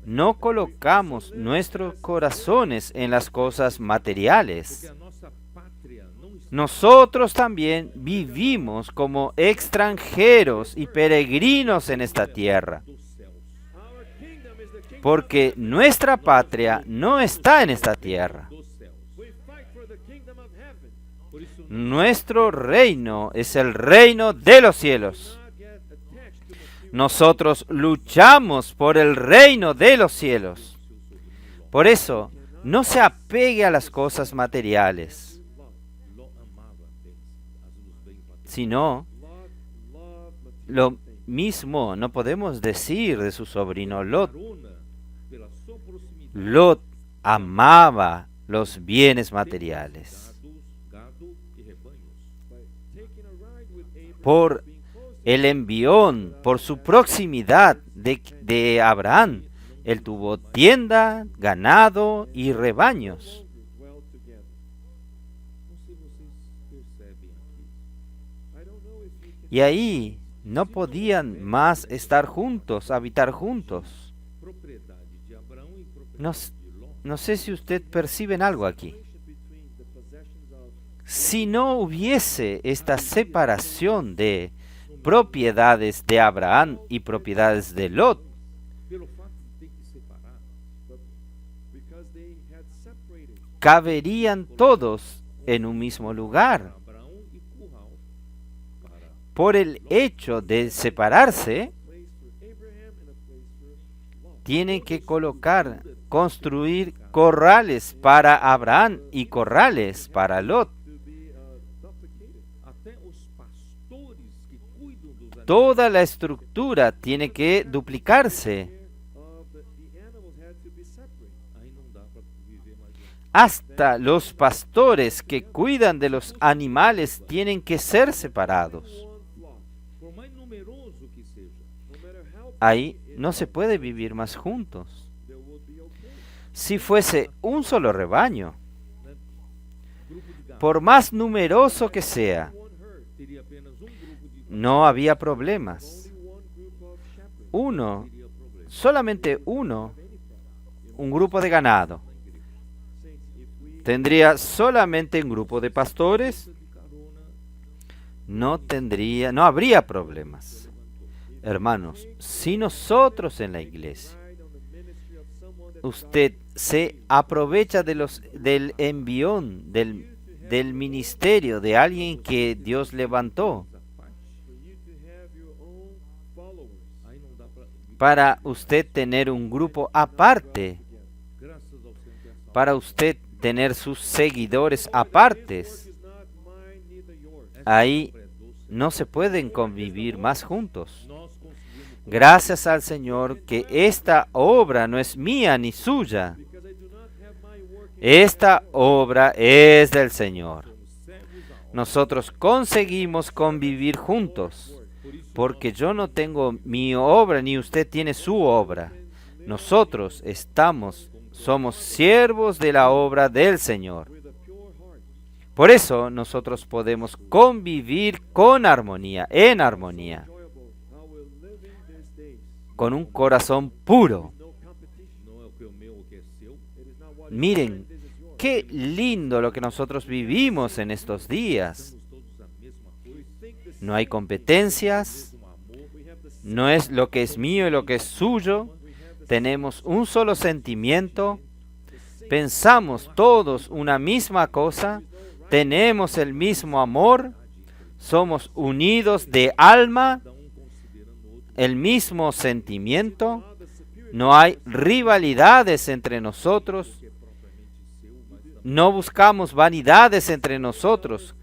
no colocamos nuestros corazones en las cosas
porque
materiales.
a nossa pátria não está
Nosotros también vivimos como extranjeros y peregrinos en esta tierra,
dos céus.
Our kingdom is the kingdom
porque nuestra patria no está en esta tierra.
Dos céus.
we fight for the kingdom of heaven.
Por isso
Nuestro reino es el reino de los cielos.
Not get attached to material.
Nosotros luchamos por el reino de los cielos. Por eso, no se apegue a las cosas materiales,
Ló amava os bens materiais.
sino
Lot loved material
lo
things.
mismo no podemos decir de su sobrino Lot.
Arona, pela sua proximidade,
Lot amaba los bienes materiales.
gado e rebanhos.
By taking a ride with Abraham,
Por
being close to
el envión, por su proximidad de Abraham, él tuvo tienda, ganado y rebaños.
dwell together.
Não sei se vocês percebem aqui.
I don't know if you can
Y ahí no podían más estar juntos, habitar juntos.
Propriedade de Abraão e propriedade
No,
de Ló.
no sé si usted perciben algo aquí.
relationship between the possessions of
Si no hubiese esta separación de propiedades de Abraham y propiedades de Lot,
Pelo fato de ter que separar,
because they had separated
caberían todos en un mismo lugar.
Abraão e Curral para
Por el hecho de separarse,
a place for Abraham and a place for Lot.
tienen que construir corrales para Abraham y corrales para Lot.
To be duplicated.
até os pastores que cuidam dos animais.
Toda la estructura tiene que duplicarse.
The animals had to be separated.
Aí não dá para viver mais junto.
Hasta los pastores que cuidan de los animales tienen que ser separados.
One flock.
Por mais numeroso que seja,
No matter how
Ahí no se puede vivir más juntos.
there would be okay.
Si fuese un solo rebaño,
grupo de gado
por más numeroso que sea,
One herd.
teria apenas grupo de
no había problemas.
Only one group of shepherds.
Uno,
teria problema.
solamente uno, un grupo de ganado.
Saints, if we
Tendría solamente un grupo de pastores,
De carona,
no habría problemas. Hermanos, si nosotros en la iglesia,
ride on the ministry of someone that
usted se aprovecha del envión, del ministerio de alguien que Dios levantó,
essa parte,
for you to have your own followers.
aí não dá
para usted tener un grupo aparte,
graças ao Senhor que é salvo.
para usted tener sus seguidores apartes,
His work is not mine, neither yours.
ahí
É doce.
no se pueden convivir más juntos.
Nós conseguimos
Gracias al Señor que esta obra no es mía ni suya.
Because I do not have my work in
Esta obra es del Señor.
servos da obra.
Nosotros conseguimos convivir juntos,
Por isso,
porque yo no tengo mi obra ni usted tiene su obra. Nosotros somos siervos de la obra del Señor.
with a pure heart.
Por eso nosotros podemos convivir con armonía, en armonía,
Enjoyable how we're living these days.
con un corazón puro.
No competition.
não é o que é meu, o que é seu.
It is not what is
Miren,
mine, this is yours.
qué lindo lo que nosotros vivimos en estos días.
Temos todos a mesma coisa,
Think the
No hay competencias,
mesmo amor.
we have the
no es lo que es mío y lo que es suyo. Tenemos un solo sentimiento, pensamos todos una misma cosa, tenemos el mismo amor, somos unidos de alma,
Cada considerando o outro
el mismo sentimiento, no hay rivalidades entre nosotros, no buscamos vanidades entre nosotros.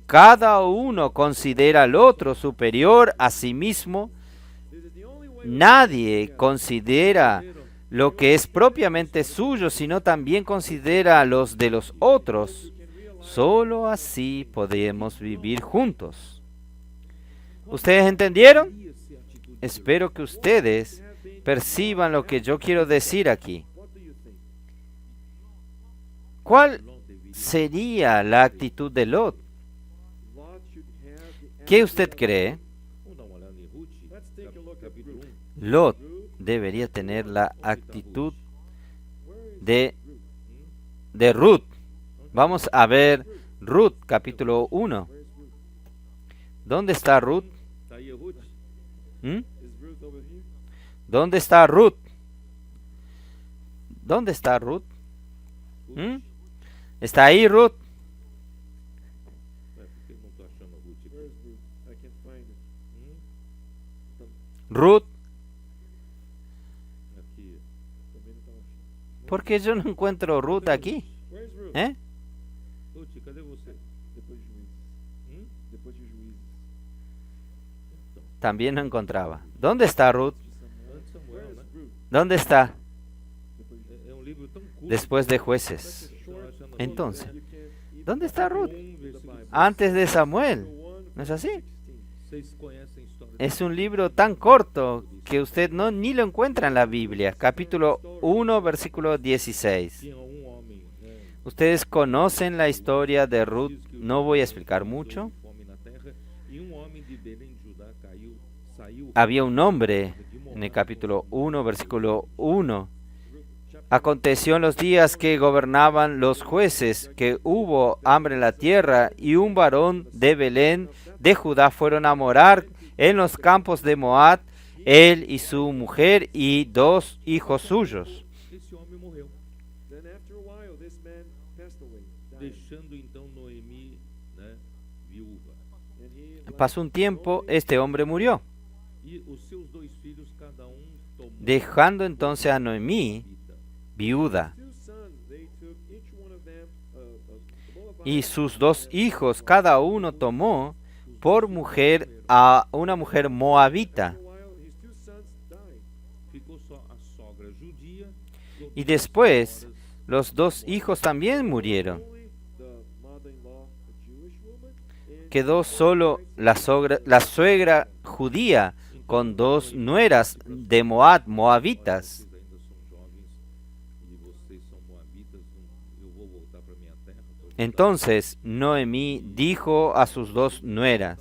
Cada uno considera al otro superior a sí mismo. Nadie considera lo que es propiamente suyo, sino también considera a los de los otros. Solo así podemos vivir juntos. ¿Ustedes entendieron? Espero que ustedes perciban lo que yo quiero decir aquí. ¿Cuál sería la actitud de Lot? ¿Qué usted cree?
Vamos dar uma olhada em Ruth, capítulo 1.
Lot debería tener la actitud de Ruth. Vamos a ver Ruth, capítulo 1. ¿Dónde está Ruth?
Está aí a Ruth?
¿Mm?
Is Ruth over here?
¿Dónde está Ruth? ¿Dónde está Ruth? ¿Mm? ¿Está ahí Ruth?
É, por que eu não estou achando a Ruth aqui?
Where's Ruth? I can't find her.
Ruth,
Aqui.
Também não estava achando.
¿por qué yo no encuentro Ruth aquí?
Where's Ruth?
¿Eh?
Ruth, cadê você?
Depois de Juízes. Depois de Juízes.
También no encontraba. ¿Dónde está Ruth?
Antes Samuel,
Where's
né?
Ruth?
¿Dónde está?
Depois de
É um livro tão curto.
Después de Jueces.
Você vai achando a
Entonces,
You can't even
¿dónde está Ruth?
versículo
Antes de Samuel.
1,
¿No es así?
16.
Vocês conhecem a história
Es un libro tan corto que usted ni lo encuentra en la Biblia. Capítulo 1, versículo 16.
Tinha homem, né?
Ustedes conocen la historia de Ruth. No voy a explicar mucho.
Fome na terra, e homem de Belém de Judá saiu
Había un hombre en el capítulo 1, versículo 1. Aconteció en los días que gobernaban los jueces que hubo hambre en la tierra, y un varón de Belén de Judá fueron a morar en los campos de Moab, él y su mujer y 2 hijos suyos.
Esse homem morreu,
Then after a while, this man passed away, died.
deixando então Noemi, né, viúva.
And he left
Pasó un tiempo, este hombre murió,
E os seus 2 filhos, cada tomou
dejando entonces a Noemí
vida.
viuda,
2 sons. They took each one of them a Moabite.
y sus 2 hijos, cada uno tomó por mujer a una mujer moabita.
After a while, his 2 sons died.
Ficou só a sogra judia.
Y después los 2 hijos también murieron.
Only the mother-in-law, a Jewish woman, and
Quedó solo la suegra judía con 2 nueras de Moab, moabitas.
Vocês ainda são jovens e vocês são moabitas. Eu vou voltar para minha terra.
Entonces Noemí dijo a sus 2 nueras: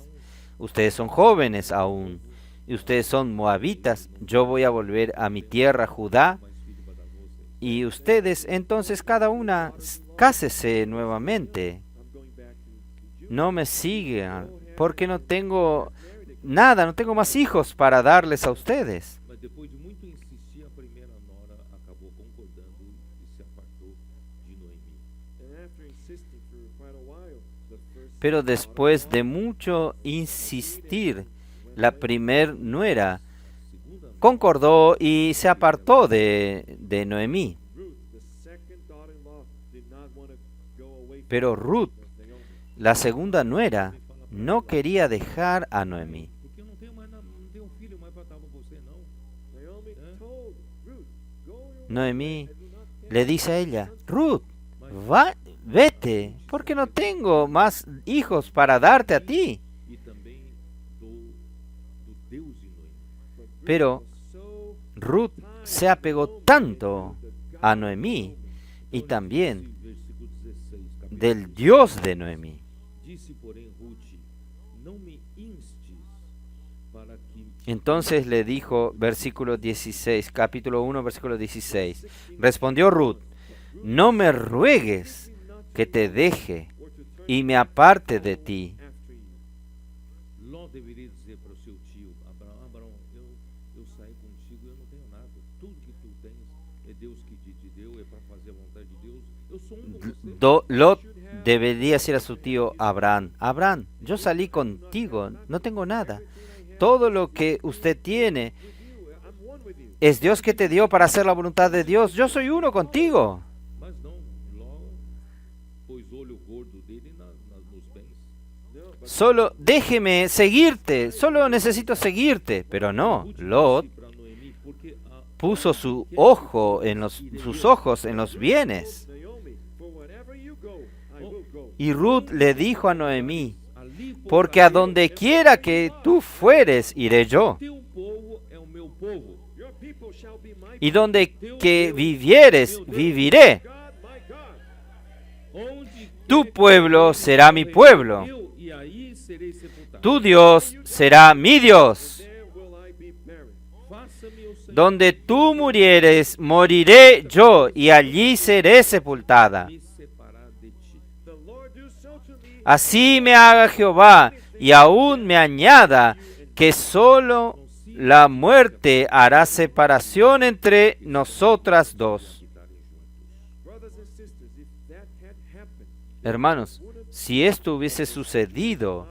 ustedes son jóvenes aún, y ustedes son moabitas, yo voy a volver a mi tierra Judá,
Mais filho para dar vocês.
y ustedes entonces cada una cásese nuevamente.
I'm going back to Judah.
No me sigan, porque no tengo nada, no tengo más hijos para darles a ustedes.
Mas depois de muito insistir, a primeira nora acabou concordando e se apartou de Noemi.
And after insisting for quite a while, the first
Pero después de mucho insistir, la primer nuera
Segunda
concordó y se apartó de Noemí.
Ruth, the second daughter-in-law, did not want to go away from
Pero Ruth,
Naomi.
la segunda nuera, no quería dejar a Noemí.
porque eu não tenho mais não tenho filho mais para dar para você não.
Naomi told Ruth, go your way.
Noemí
I do not care.
le dice a ella: Ruth, vete, porque no tengo más hijos para darte a ti.
E também do Deus de Noemi.
But Ruth
Pero
was so
Ruth se apegó tanto a Noemí y también
Versículo 16, capítulo
del Dios de Noemí.
Disse, porém, Ruth, não me instes para que
Entonces le dijo, versículo 16, capítulo 1, versículo 16. Respondió Ruth: no me ruegues que te deje
or to turn
y me aparte de ti.
after you.
Ló deveria dizer para o seu tio, Abraão, eu saí contigo e eu não tenho nada. Tudo que tu tens é Deus que te deu, é para fazer a vontade de Deus. Eu sou com você.
Lot debería decir a su tío Abraham: Abraham, yo salí contigo, no tengo nada. todo lo que usted tiene es Dios que te dio para hacer la voluntad de Dios. Yo soy uno contigo.
Mas não, Ló pôs olho gordo dele nos bens.
Solo déjeme seguirte, solo necesito seguirte. Pero no, Lot
Para Noemi, porque
puso sus ojos en los bienes.
Naomi, for wherever you go, I will go.
Y Ruth le dijo a Noemí,
ali
porque a donde quiera que tú fueres, iré yo.
teu povo é o meu povo.
Your people shall be my
Y donde que vivieres, viviré.
God, my God.
Onde
Tu pueblo será mi pueblo.
eu e aí serei sepultado.
Tu Dios será mi Dios.
There will I be buried.
Faça-me o Senhor
Donde tú murieres, moriré yo, y allí seré sepultada.
me separar de ti.
The Lord do so to me.
Así me haga Jehová, y aún me añada, que solo la muerte hará separación entre nosotras dos.
Brothers and sisters, if that had happened,
Hermanos, si esto hubiese sucedido,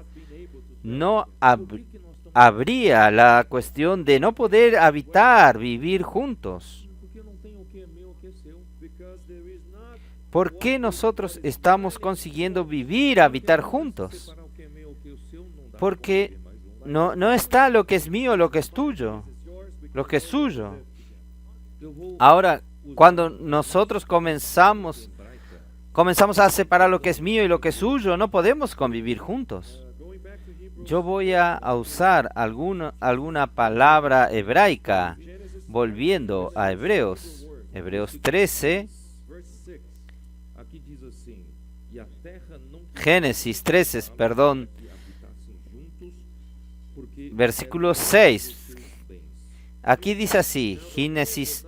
not been able to
no habría la cuestión de no poder habitar, vivir juntos.
Porque eu não tenho o que é meu, o que é seu.
because there is not
¿Por qué nosotros estamos consiguiendo vivir, habitar juntos?
Separar o que é meu, o que é o seu, não dá
Porque
pra viver mais um.
no está lo que es mío, lo que es tuyo,
yours because
lo que es suyo.
Eu vou
Ahora, cuando nosotros comenzamos a separar lo que es mío y lo que es suyo, no podemos convivir juntos.
going back to Hebrews,
Yo voy a usar alguna palabra hebraica, volviendo a Hebreos 13,
verse 6.
Aqui diz assim: e a terra não
Génesis 13, perdón,
que habitassem juntos, porque
versículo
eram
6.
seus bens.
Aquí dice así, Génesis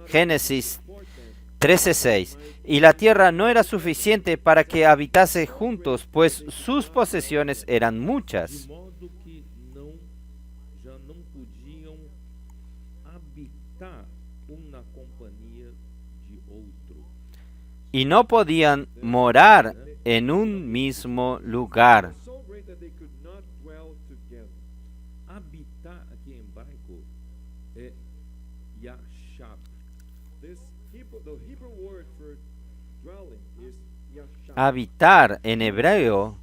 13:6, y la tierra no era suficiente para que habitase juntos, pues sus posesiones eran
De
muchas.
modo que já não podiam habitar um na companhia de outro.
Y no podían morar en un mismo lugar.
So great that they could not dwell together.
Habitar aqui em hebraico é yashab.
The Hebrew word for dwelling is yashab.
Habitar en hebreo,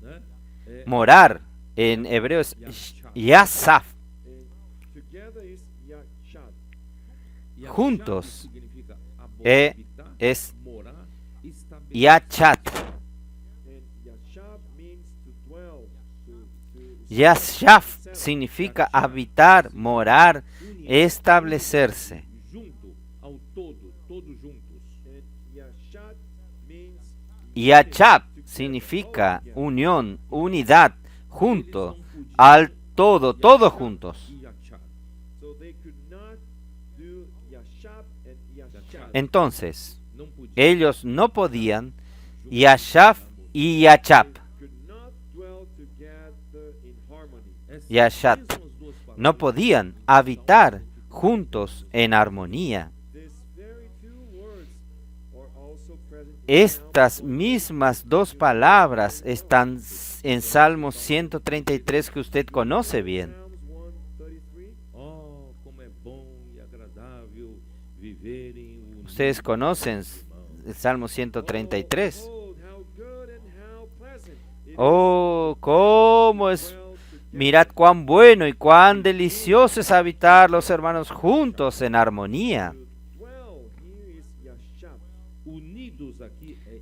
Né? É
morar en hebreo es yasaf.
And together is yashab.
yashab
juntos.
significa habitar,
Es
morar, estabelecer.
yachat.
And yashab means to dwell, to
Yashaf significa habitar, morar, establecerse.
Junto ao todo, todos juntos.
and yashat means
Yachab significa unión, unidad, junto, al todo, todos juntos.
E yachab.
so they could not do yashab and yashab.
Entonces,
Não podia.
ellos no podían Yashaf y Yachab.
Could not dwell together in harmony.
Essas
Yashat.
mesmas duas palavras
No podían habitar juntos en armonía.
These very two words are also present in
Estas
Psalm
mismas dos palabras están en Salmos 133 que usted conoce bien.
Psalms 133.
Oh, como é bom e agradável viverem unidos.
Ustedes conocen el Salmo 133.
Oh, how good and how pleasant it
Oh, cómo
is
es.
to dwell together.
Mirad cuán bueno y cuán delicioso es habitar los hermanos juntos en armonía.
To dwell here is yashab.
Unidos aqui é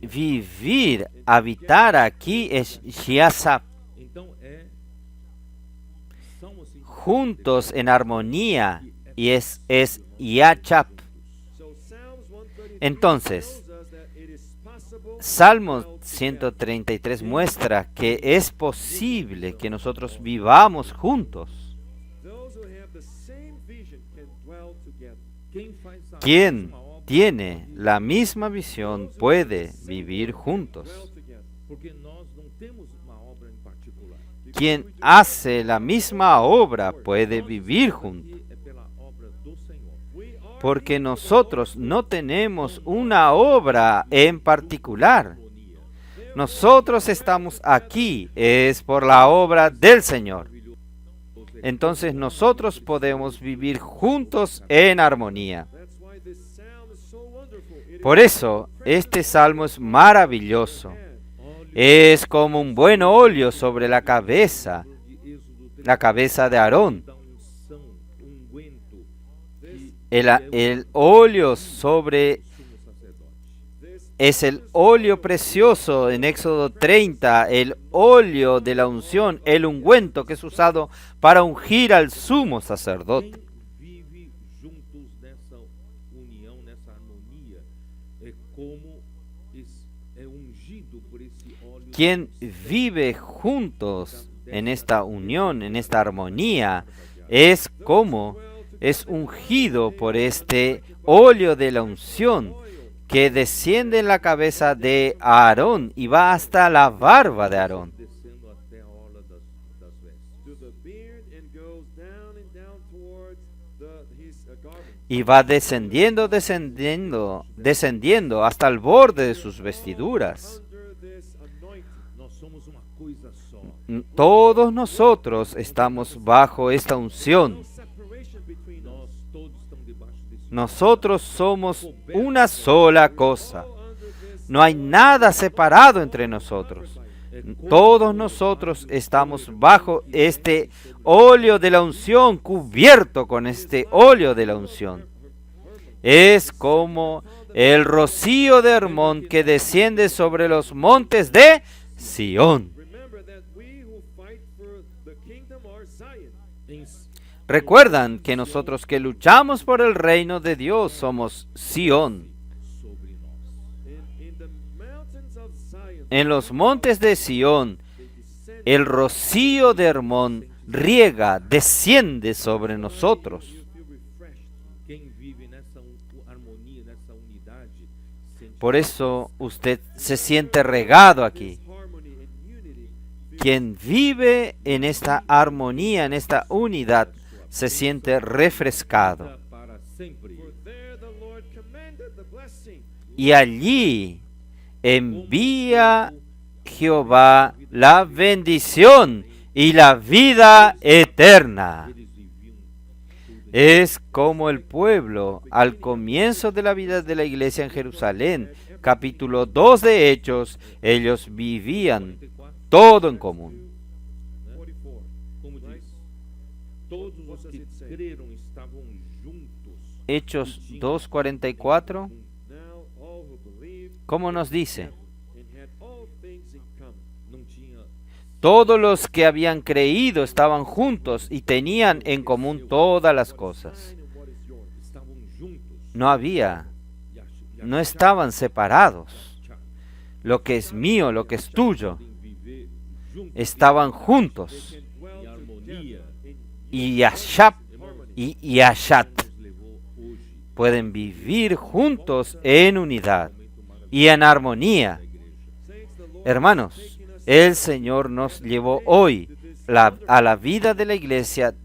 Vivir, habitar aquí es Yasab.
Então são assim
Juntos en armonía y es Yachab.
So Psalms 133
Entonces,
shows us that it is possible
Salmo 133 muestra que es posible que nosotros vivamos juntos.
those who have the same vision can dwell together.
quem faz a
Quien
mesma obra,
tiene la misma visión puede vivir juntos.
Dwell together.
porque nós não temos uma obra em particular.
Quien hace la misma obra puede vivir juntos.
Aqui é pela obra do Senhor.
We are
Porque nosotros no tenemos una obra en particular.
Harmonia.
Nosotros estamos aquí es por la obra del Señor. entonces nosotros podemos vivir juntos en armonía.
That's why this psalm is so wonderful. It
Por eso, este salmo es maravilloso.
is
Es como un buen óleo sobre la cabeza de Aarón.
Da unção, unguento
El óleo sobre
sumo sacerdote.
es el óleo precioso en Éxodo 30, el óleo de la unción, el ungüento que es usado para ungir al sumo sacerdote.
Quem vive juntos nessa união, nessa harmonia, é como é ungido por esse óleo.
Quien vive juntos en esta unión, en esta armonía, es como es ungido por este óleo de la unción que desciende en la cabeza de Aarón y va hasta la barba de Aarón.
Descendo até a orla das vestes.
to the beard and goes down and down towards his garment.
Y va descendiendo hasta el borde de sus vestiduras.
Under this anointing,
Nós somos uma coisa só.
Todos nosotros estamos bajo esta unción.
no separation between us.
Nós todos estamos debaixo desse
Nosotros somos una sola cosa.
All under this
No hay nada separado entre nosotros. Todos nosotros estamos bajo este óleo de la unción, cubierto con este óleo de la unción. Es como el rocío de Hermón que desciende sobre los montes de Sión.
remember that we who fight for the kingdom are Zion.
Em-
Recuerdan que nosotros que luchamos por el reino de Dios somos Sión.
sobre nós.
In the mountains of Zion,
En los montes de Sión,
they descend.
el rocío de Hermón riega, desciende sobre nosotros.
You feel refreshed.
Quem vive nessa harmonia, nessa unidade, sente
Por eso usted se siente regado aquí.
Harmony and unity.
Quien vive en esta armonía, en esta unidad, se siente refrescado.
para sempre.
For there the Lord commanded the blessing.
Y allí envía Jehová la bendición y la vida eterna.
Eles viviam tudo
Es como el pueblo al comienzo de la vida de la iglesia en Jerusalén, capítulo 2 de Hechos, ellos vivían todo en común.
44.
como diz, todos os que creram estavam juntos.
Hechos 2:44,
Now all who believed
¿cómo nos dice?
and had all things in common.
Não tinha
Todos los que habían creído estaban juntos y tenían en común todas las cosas.
Mine and what is yours.
estavam juntos.
No había,
E
no estaban separados.
acharam
Lo que es mío, lo que es tuyo,
em viver juntos
estaban juntos.
Can dwell
em harmonia.
in
Y Yashab y Yashat
Nos levou hoje
pueden vivir juntos en unidad y en armonía.
saints, the Lord
Hermanos, el Señor nos llevó hoy a la vida de la iglesia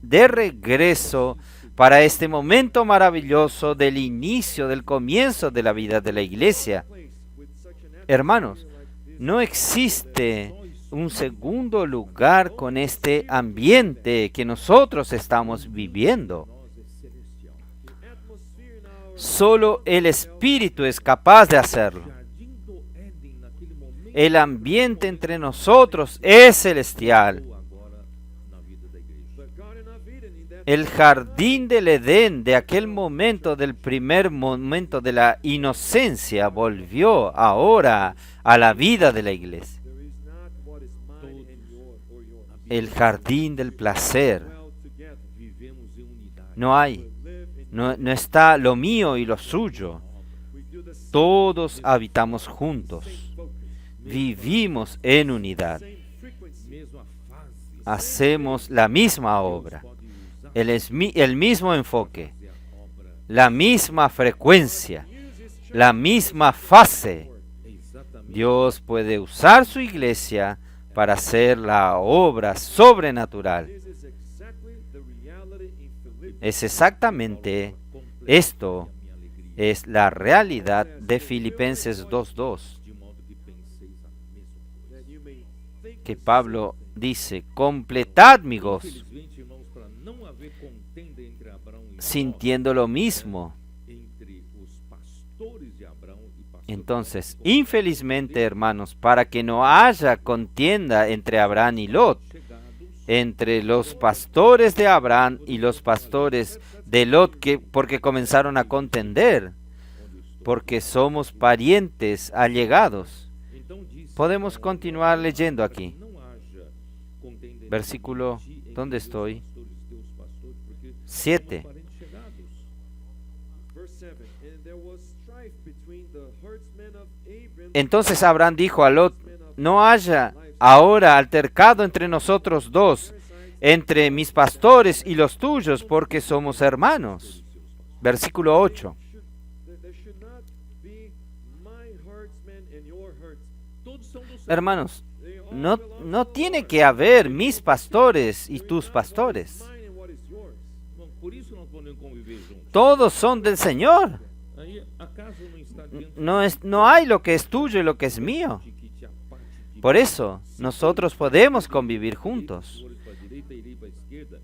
de regreso para este momento maravilloso del inicio, del comienzo de la vida de la iglesia.
place with such an
Hermanos, no existe un segundo lugar con este ambiente que nosotros estamos viviendo.
nós é celestial.
atmosphere in our
Solo el Espíritu es capaz de hacerlo.
Jardim do Éden, naquele momento,
El ambiente entre nosotros es celestial.
agora na vida da igreja.
the Garden of Eden in that
El jardín del Edén de aquel momento, del primer momento de la inocencia, volvió ahora a la vida de la iglesia.
there is not what is mine and yours or yours.
El jardín del placer.
Dwell together.
Vivemos em unidade.
No hay,
Live in
no está lo mío y lo suyo.
we do the same
Todos habitamos juntos.
focus,
Vivimos en unidad.
same frequency.
Mesma fase.
Hacemos la misma obra.
Pode usar
El mismo enfoque.
fazer a obra.
La misma frecuencia.
Use his church
La misma fase.
É exatamente
Dios puede usar su iglesia para hacer la obra sobrenatural.
This is exactly the reality in Philippians.
Es exactamente esto,
minha alegria.
es la realidad de Filipenses 2:2,
De modo que penseis a mesma coisa.
That you may think
que
the
Pablo dice, completad mi gozo.
Infelizmente, haver contenda entre Abraão e Ló,
sintiendo lo mismo.
entre os pastores de Abraão e pastores
Entonces,
de Ló,
infelizmente, hermanos, para que no haya contienda entre Abraham y Lot,
chegados,
entre los pastores de Abraham y los pastores de Lot, porque comenzaron a contender,
onde estou.
porque somos parientes allegados.
Então disse,
Podemos continuar leyendo aquí.
não haja contenda entre
Versículo,
ti, entre
¿dónde
meus
estoy?
pastores, teus pastores, porque
7.
somos parentes chegados.
Verse 7. And there was strife between the herdsmen of Abram
Entonces Abraham dijo a Lot, no haya ahora altercado entre nosotros dos, entre mis pastores y los tuyos, porque somos hermanos. Versículo 8.
there should not be my herdsmen and your herdsmen.
Todos são do Senhor.
Hermanos,
They all
no,
belong
no
to the
tiene
Lord.
que haber mis pastores y
So
tus
it's not what is
pastores.
mine and what is yours.
Bom, por isso não podemos conviver juntos.
Todos son del Señor.
Aí acaso não está diante
No hay lo que es tuyo y lo que es mío.
de que te aparte de
Por
mim.
eso, nosotros podemos convivir juntos.
Senhores para a direita, irei para a esquerda.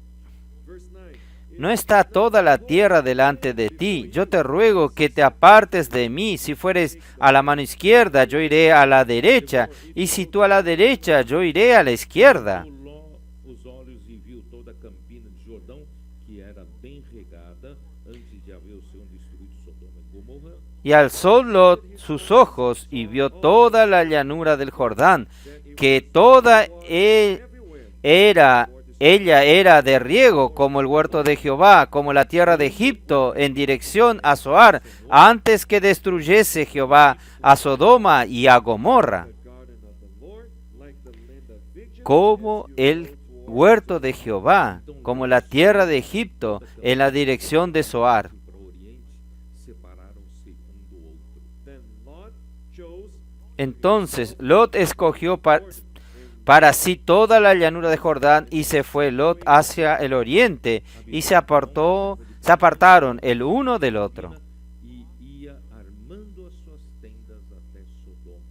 Verse 9.
No está toda la tierra delante de ti. Yo te ruego que te apartes de mí. Si fueres a la mano izquierda, yo iré a la derecha. Y si tú a la derecha, yo iré a la izquierda.
Levou Ló os olhos e viu toda a campina de Jordão, que era bem regada, antes de haver o Senhor destruído Sodoma e Gomorra.
Y alzó Lot sus ojos y vio toda la llanura del Jordán, que toda ella era de riego, como el huerto de Jehová, como la tierra de Egipto, en dirección a Zoar, antes que destruyese Jehová a Sodoma y a Gomorra,
The garden of the Lord, like the land of Egypt,
como
as you
el
go toward
huerto de Jehová, como la tierra de Egipto, en la dirección de Zoar.
E para o oriente, separaram-se um do outro.
Then Lot chose
Entonces Lot escogió para sí toda la llanura de Jordán, y se fue Lot hacia el oriente, y se apartaron el uno del otro.
E ia armando as suas tendas até Sodoma.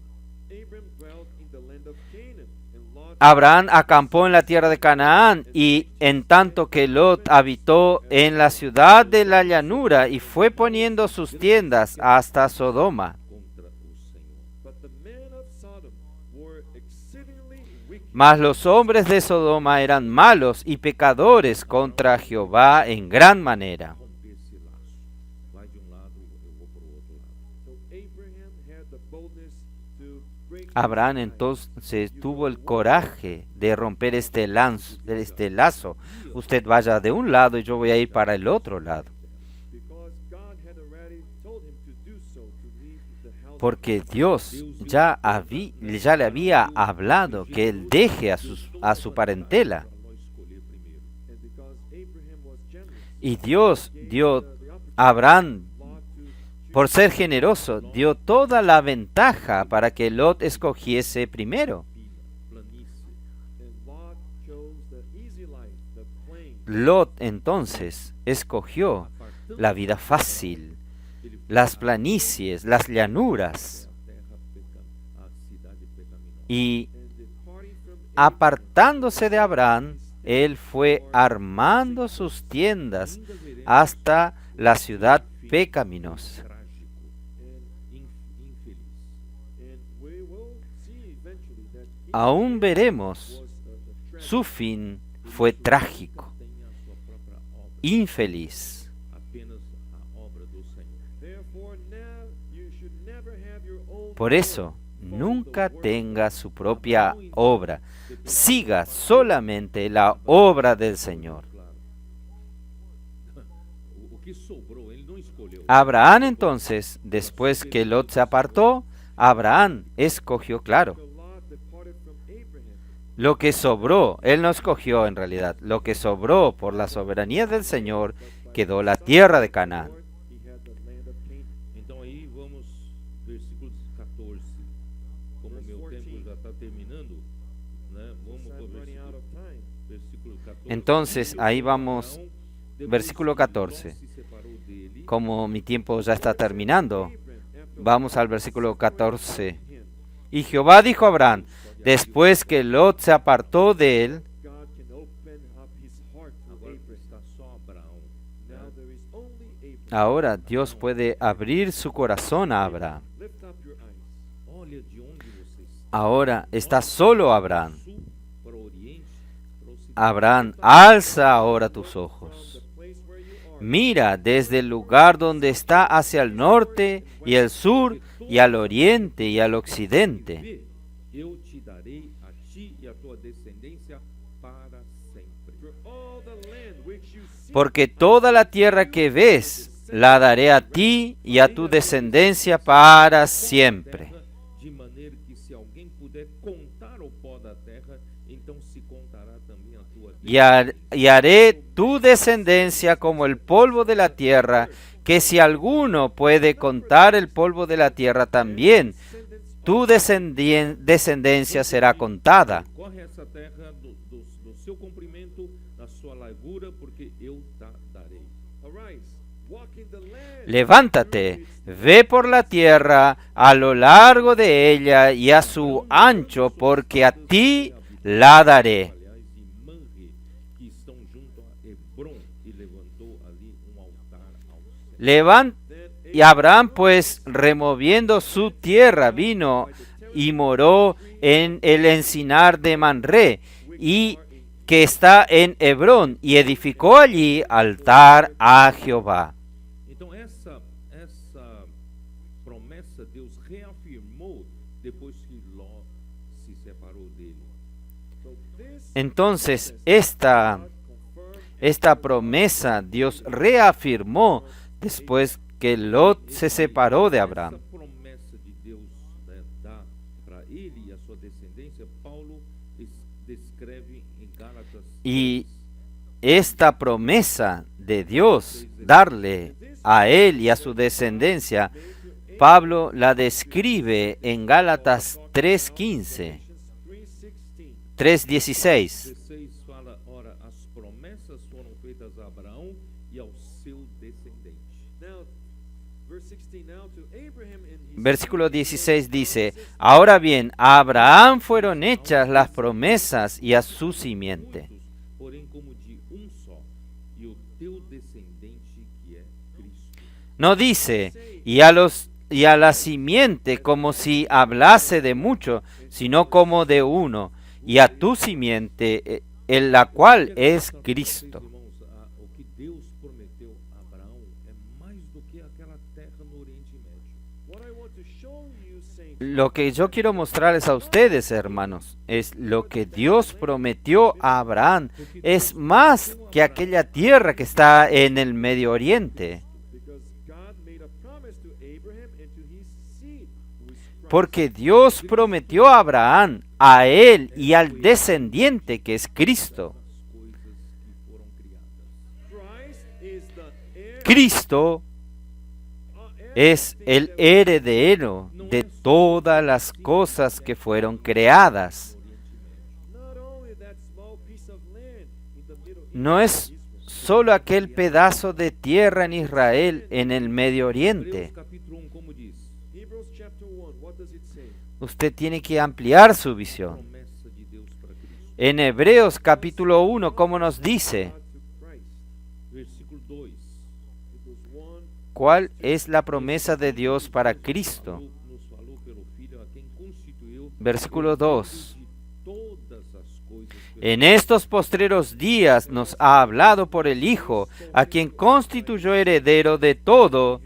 Abram dwelt in the land of Canaan, and Lot
Abraham acampó en la tierra de Canaán, y en tanto que Lot habitó en la ciudad de la llanura, y fue poniendo sus tiendas hasta Sodoma.
Contra o Senhor.
But the men of Sodom were exceedingly wicked.
Mas los hombres de Sodoma eran malos y pecadores contra Jehová en gran manera.
Romper esse laço. Vai de lado, eu vou para o outro lado.
So Abraham had the boldness to break
Abraham
this tie.
entonces tuvo el coraje de romper este lazo. Usted vaya de un lado y yo voy a ir para el otro lado.
Because God had already told him to do so, to leave the house.
Porque Dios ya le había hablado que él deje a su parentela.
Para nós escolher primeiro.
And because Abraham was generous,
Y Dios dio
the opportunity
a Abraham,
Lot to choose.
por ser generoso, dio toda la ventaja para que Lot escogiese primero.
Planície.
And Lot chose the easy life, the plain.
Lot entonces escogió la vida fácil, las planicies, las llanuras,
A cidade pecaminosa.
y
And departing from
apartándose de Abraham, él fue armando sus tiendas hasta la ciudad pecaminosa.
Trágico. Infeliz.
and we will see eventually that
Aún veremos,
was a tragedy.
su fin fue trágico,
Tenha a sua própria obra.
infeliz.
Apenas a obra do Senhor.
Therefore, now you should never have your own
Por eso,
power.
nunca
Follow the word
tenga su propia obra. Siga solamente la obra del Señor.
Claro. O que sobrou, ele não escolheu.
Abraham entonces, después que Lot se apartó, Abraham escogió, claro,
So Lot departed from Abraham.
lo que sobró. Él no escogió en realidad. Lo que sobró por la soberanía del Señor quedó la tierra de Canaán.
Lord, he had the land of Canaan.
Então aí vamos, versículos 14. Como o meu tempo já está terminando, né? Vamos
Since
para o
I'm running out
versículo,
of time.
versículo 14.
Entonces, ahí vamos,
Abraão, depois
versículo
que
14.
Ló se separou dele,
Como mi tiempo ya está terminando, vamos al versículo 14. Y Jehová dijo a Abraham, después que Lot se apartó de él,
God can open up his heart to
agora
Abraham.
está só
Ahora Dios puede abrir su corazón a Abraham.
Lift up your eyes.
Olha de onde você está.
Ahora está solo Abraham.
Sul para o oriente, para o ocidente.
Abraham, alza ahora tus
From
ojos.
the place where you are.
Mira desde el lugar donde está hacia el norte y el sur y al oriente y al occidente.
Vê, eu te darei a ti e a tua descendência para sempre.
For all the land which you see,
Porque toda la tierra que ves la daré a ti y a tu descendencia para siempre.
Terra, de maneira que se alguém puder contar o pó da terra, então se contará também a tua
Y haré tu descendencia como el polvo de la tierra, que si alguno puede contar el polvo de la tierra también, tu descendencia será contada.
Corre essa terra do seu comprimento, da sua largura, porque eu te darei.
arise, walk in the land.
Levántate, ve por la tierra a lo largo de ella y a su ancho, porque a ti la daré.
Aliás, e Manre, que estão junto a Hebron, e levantou ali altar ao Senhor.
Y Abraham pues removiendo su tierra vino y moró en el encinar de Manré y que está en Hebrón y edificó allí altar a Jehová.
Então essa promessa Deus reafirmou depois que Ló se separou dele.
So this
Entonces esta promesa Dios reafirmó después que Lot se separó de Abraham.
Essa promessa de Deus, né, dá para ele e a sua descendência, Paulo descreve em Gálatas
Y esta promesa de Dios, darle a él y a su descendencia, Pablo la describe en Gálatas 3:15,
3:16.
3:16.
16 fala, ora, as promessas foram feitas a Abraão e ao seu descendente.
Now, verse 16. Now to Abraham and his
Versículo 16 dice, ahora bien, a Abraham fueron hechas las promesas y a su simiente.
Muitos, porém como de só, e o teu descendente que é Cristo.
No dice, y a la simiente como si hablase de mucho, sino como de uno, y a tu simiente, en la cual es Cristo.
Irmãos, o que Deus prometeu a Abraão é mais do que aquela terra no Oriente Médio.
what I want to show you, saints,
Lo que yo quiero mostrarles a ustedes, hermanos, es lo que Dios prometió a Abraham. Es más que aquella tierra que está en el Medio Oriente.
because God made a promise to Abraham and to his seed, who is Christ.
Porque Dios prometió a Abraham, a él y al descendiente que es Cristo.
As coisas que foram criadas.
Christ is the heir,
Cristo es el heredero de todas las cosas que fueron creadas.
not only that small piece of land in the Middle East,
No es solo aquel pedazo de tierra en Israel en el Medio Oriente.
Hebreus capítulo 1, como diz?
Hebrews chapter 1, what does it say?
Usted tiene que ampliar su visión.
Promessa de Deus para Cristo.
En Hebreos capítulo 1, ¿cómo nos dice?
God to Christ.
Versículo 2.
Hebrews 1,
¿Cuál es la promesa de Dios para Cristo?
Nos falou pelo Filho a quem constituiu
Versículo 2.
de todas as coisas
En estos postreros días nos ha hablado por el Hijo, a quien constituyó heredero de todo
has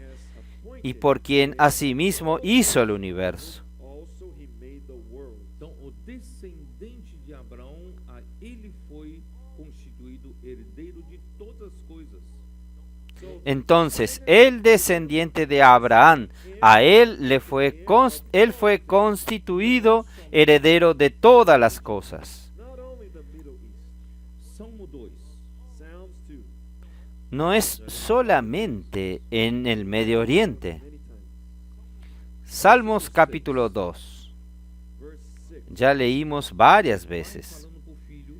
appointed,
y por quien asimismo hizo el universo.
also he made the world.
Então, o descendente de Abraão, a ele foi constituído herdeiro de todas as coisas.
Entonces, el descendiente de Abraham, a él él fue constituido heredero de todas las cosas.
Not only the Middle East.
Salmo 2.
Psalms 2,
No es solamente en el Medio Oriente.
many times.
Salmos capítulo 2.
Verse 6.
Ya leímos varias
Pai
veces.
falando pro filho,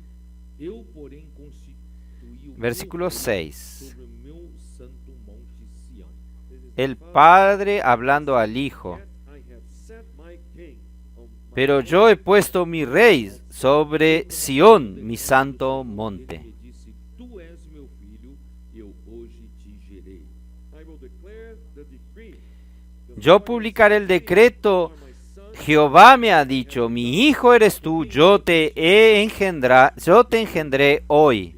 eu, porém, constituí o
Versículo
meu
6.
sobre o meu santo monte Sião.
This is
El
the Father,
Padre hablando al Hijo.
yet I have set my king on my
Pero yo he puesto mi rey sobre Sión, mi santo monte.
Ele disse, tu és meu filho, eu hoje te gerei.
I will
Yo publicaré el decreto. Jehová me ha dicho, mi hijo eres tú, yo te engendré hoy.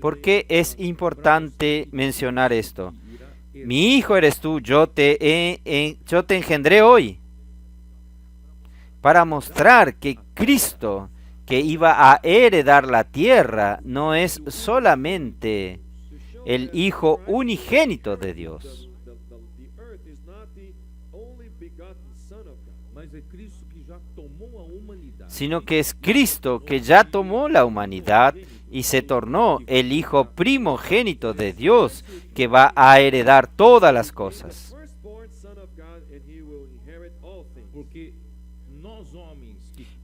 ¿Por qué es importante mencionar esto? Mi hijo eres tú, yo te engendré hoy. Para mostrar que Cristo, que iba a heredar la tierra, no es solamente el Hijo unigénito de Dios, sino que es Cristo que ya tomó la humanidad y se tornó el Hijo primogénito de Dios, que va a heredar todas las cosas.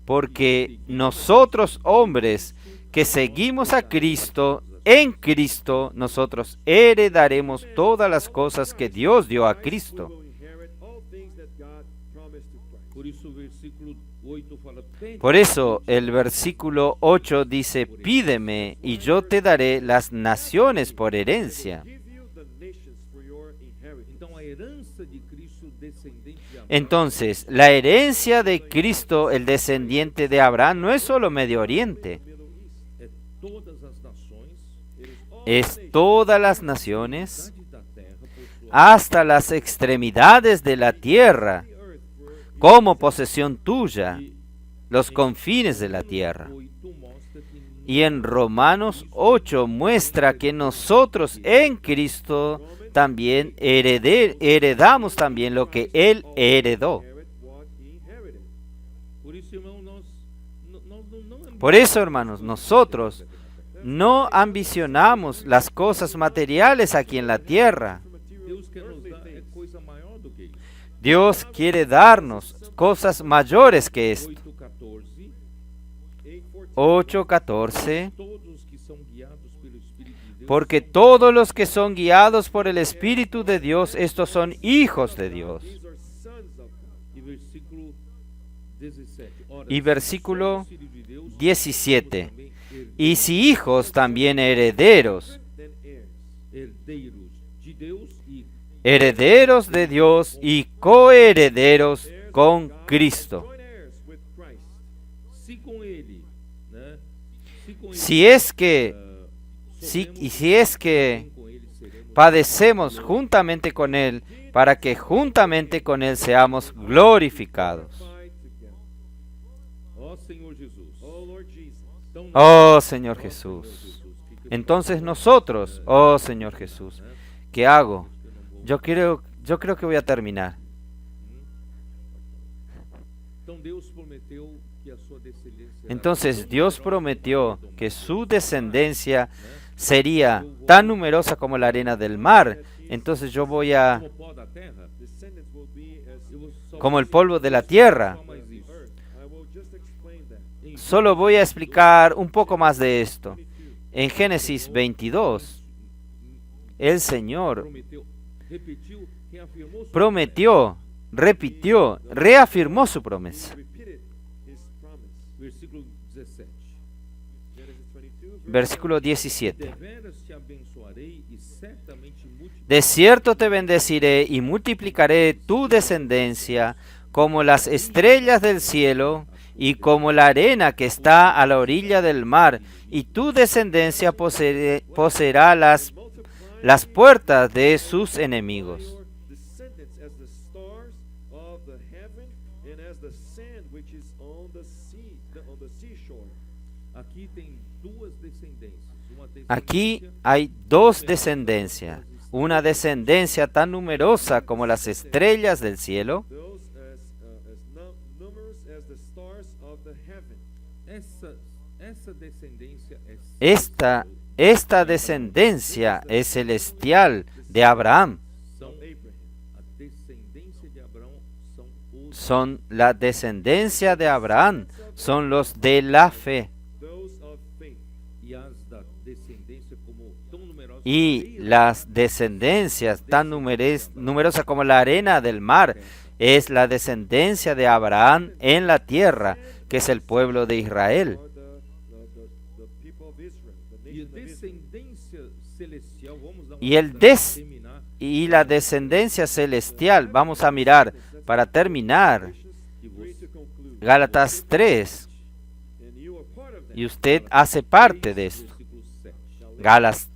Porque nosotros hombres que seguimos a Cristo, en Cristo nosotros heredaremos todas las cosas que Dios dio a Cristo. Por eso el versículo 8 dice, pídeme y yo te daré las naciones por herencia. Entonces, la herencia de Cristo, el descendiente de Abraham, no es solo Medio Oriente. Es todas las naciones, hasta las extremidades de la tierra, como posesión tuya, los confines de la tierra. Y en Romanos 8 muestra que nosotros en Cristo también heredamos también lo que Él heredó. Por eso, hermanos, nosotros no ambicionamos las cosas materiales aquí en la tierra. Dios quiere darnos cosas mayores que esto. 8:14. Porque todos los que son guiados por el Espíritu de Dios, estos son hijos de Dios. Y versículo 17. Y si hijos, también herederos. Herederos de Dios y coherederos con Cristo. Si es que padecemos juntamente con Él, para que juntamente con Él seamos glorificados. Oh Señor Jesús. Entonces nosotros, oh Señor Jesús, ¿qué hago? Yo creo que voy a terminar. Entonces Dios prometió que su descendencia sería tan numerosa como la arena del mar. Entonces yo voy a, como el polvo de la tierra. Solo voy a explicar un poco más de esto. En Génesis 22, el Señor prometió, repitió, reafirmó su promesa. Versículo 17. De cierto te bendeciré y multiplicaré tu descendencia como las estrellas del cielo y como la arena que está a la orilla del mar, y tu descendencia poseerá las puertas de sus enemigos. Aquí hay dos descendencias, una descendencia tan numerosa como las estrellas del cielo. Esta descendencia es celestial de Abraham. Son la descendencia de Abraham, son los de la fe. Y las descendencias tan numerosas como la arena del mar es la descendencia de Abraham en la tierra, que es el pueblo de Israel. y la descendencia celestial. Vamos a mirar para terminar Gálatas 3, y usted hace parte de esto. Gálatas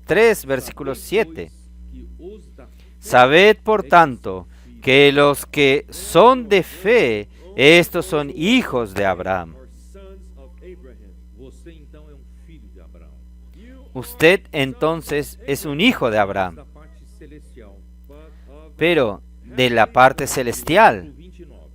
3, versículo 7. Sabed, por tanto, que los que son de fe, estos son hijos de Abraham.
Você então é filho de Abraão.
Usted entonces es un hijo de Abraham,
Da parte celestial.
pero de la parte celestial.
29.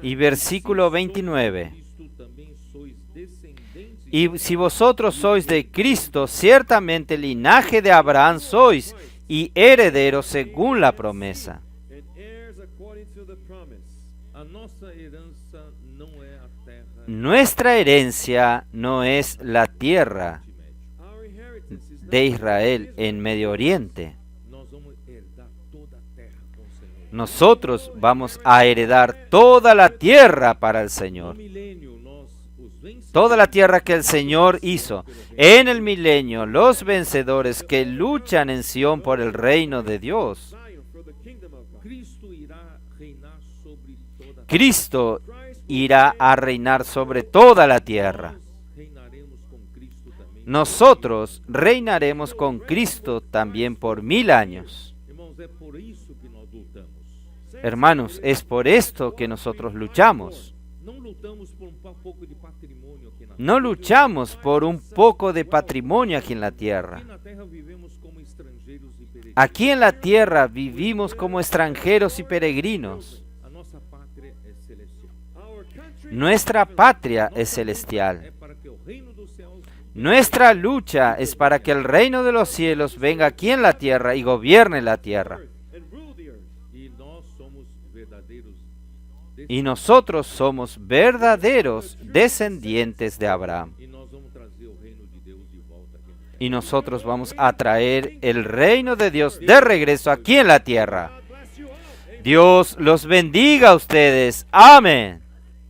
Y versículo 29.
Cristo também sois descendentes.
Y si vosotros sois de Cristo, ciertamente linaje de Abraham sois, y herederos según la promesa.
And heirs according to the promise.
A nossa herança não é a terra
Nuestra herencia no es la tierra
de Médio.
Our inheritance is not
de Israel en Medio Oriente.
Nós vamos herdar toda a terra com o Senhor.
Nosotros vamos a heredar toda la tierra para el
No
Señor.
milênio, nós, os vencedores,
Toda la tierra que el Señor hizo. En el milenio, los vencedores que luchan en Sión por el reino de Dios.
Zion for the kingdom of God.
Cristo irá reinar sobre toda a
Cristo irá a reinar sobre toda la tierra.
Nós reinaremos com Cristo também.
Nosotros reinaremos con Cristo también por 1000 años.
Irmãos, é por isso que nós lutamos.
Hermanos, es por esto que nosotros luchamos.
Não lutamos por pouco de patrimônio aqui na
No luchamos por un poco de patrimonio aquí en la tierra.
Aqui na terra vivemos como estrangeiros e peregrinos.
Aquí en la tierra vivimos como extranjeros y peregrinos.
A nossa pátria é celestial.
Our country
Nuestra patria es celestial.
É para que o reino dos céus
Nuestra lucha es para que el reino de los cielos venga aquí en la tierra y gobierne la tierra.
and rule the earth.
e nós somos verdadeiros
Y nosotros somos verdaderos descendientes de Abraham.
e nós vamos trazer o reino de Deus de volta aqui na terra.
Y nosotros vamos a traer el reino de Dios de regreso aquí en la tierra.
God bless you all. Amen.
Dios los bendiga a ustedes. Amén.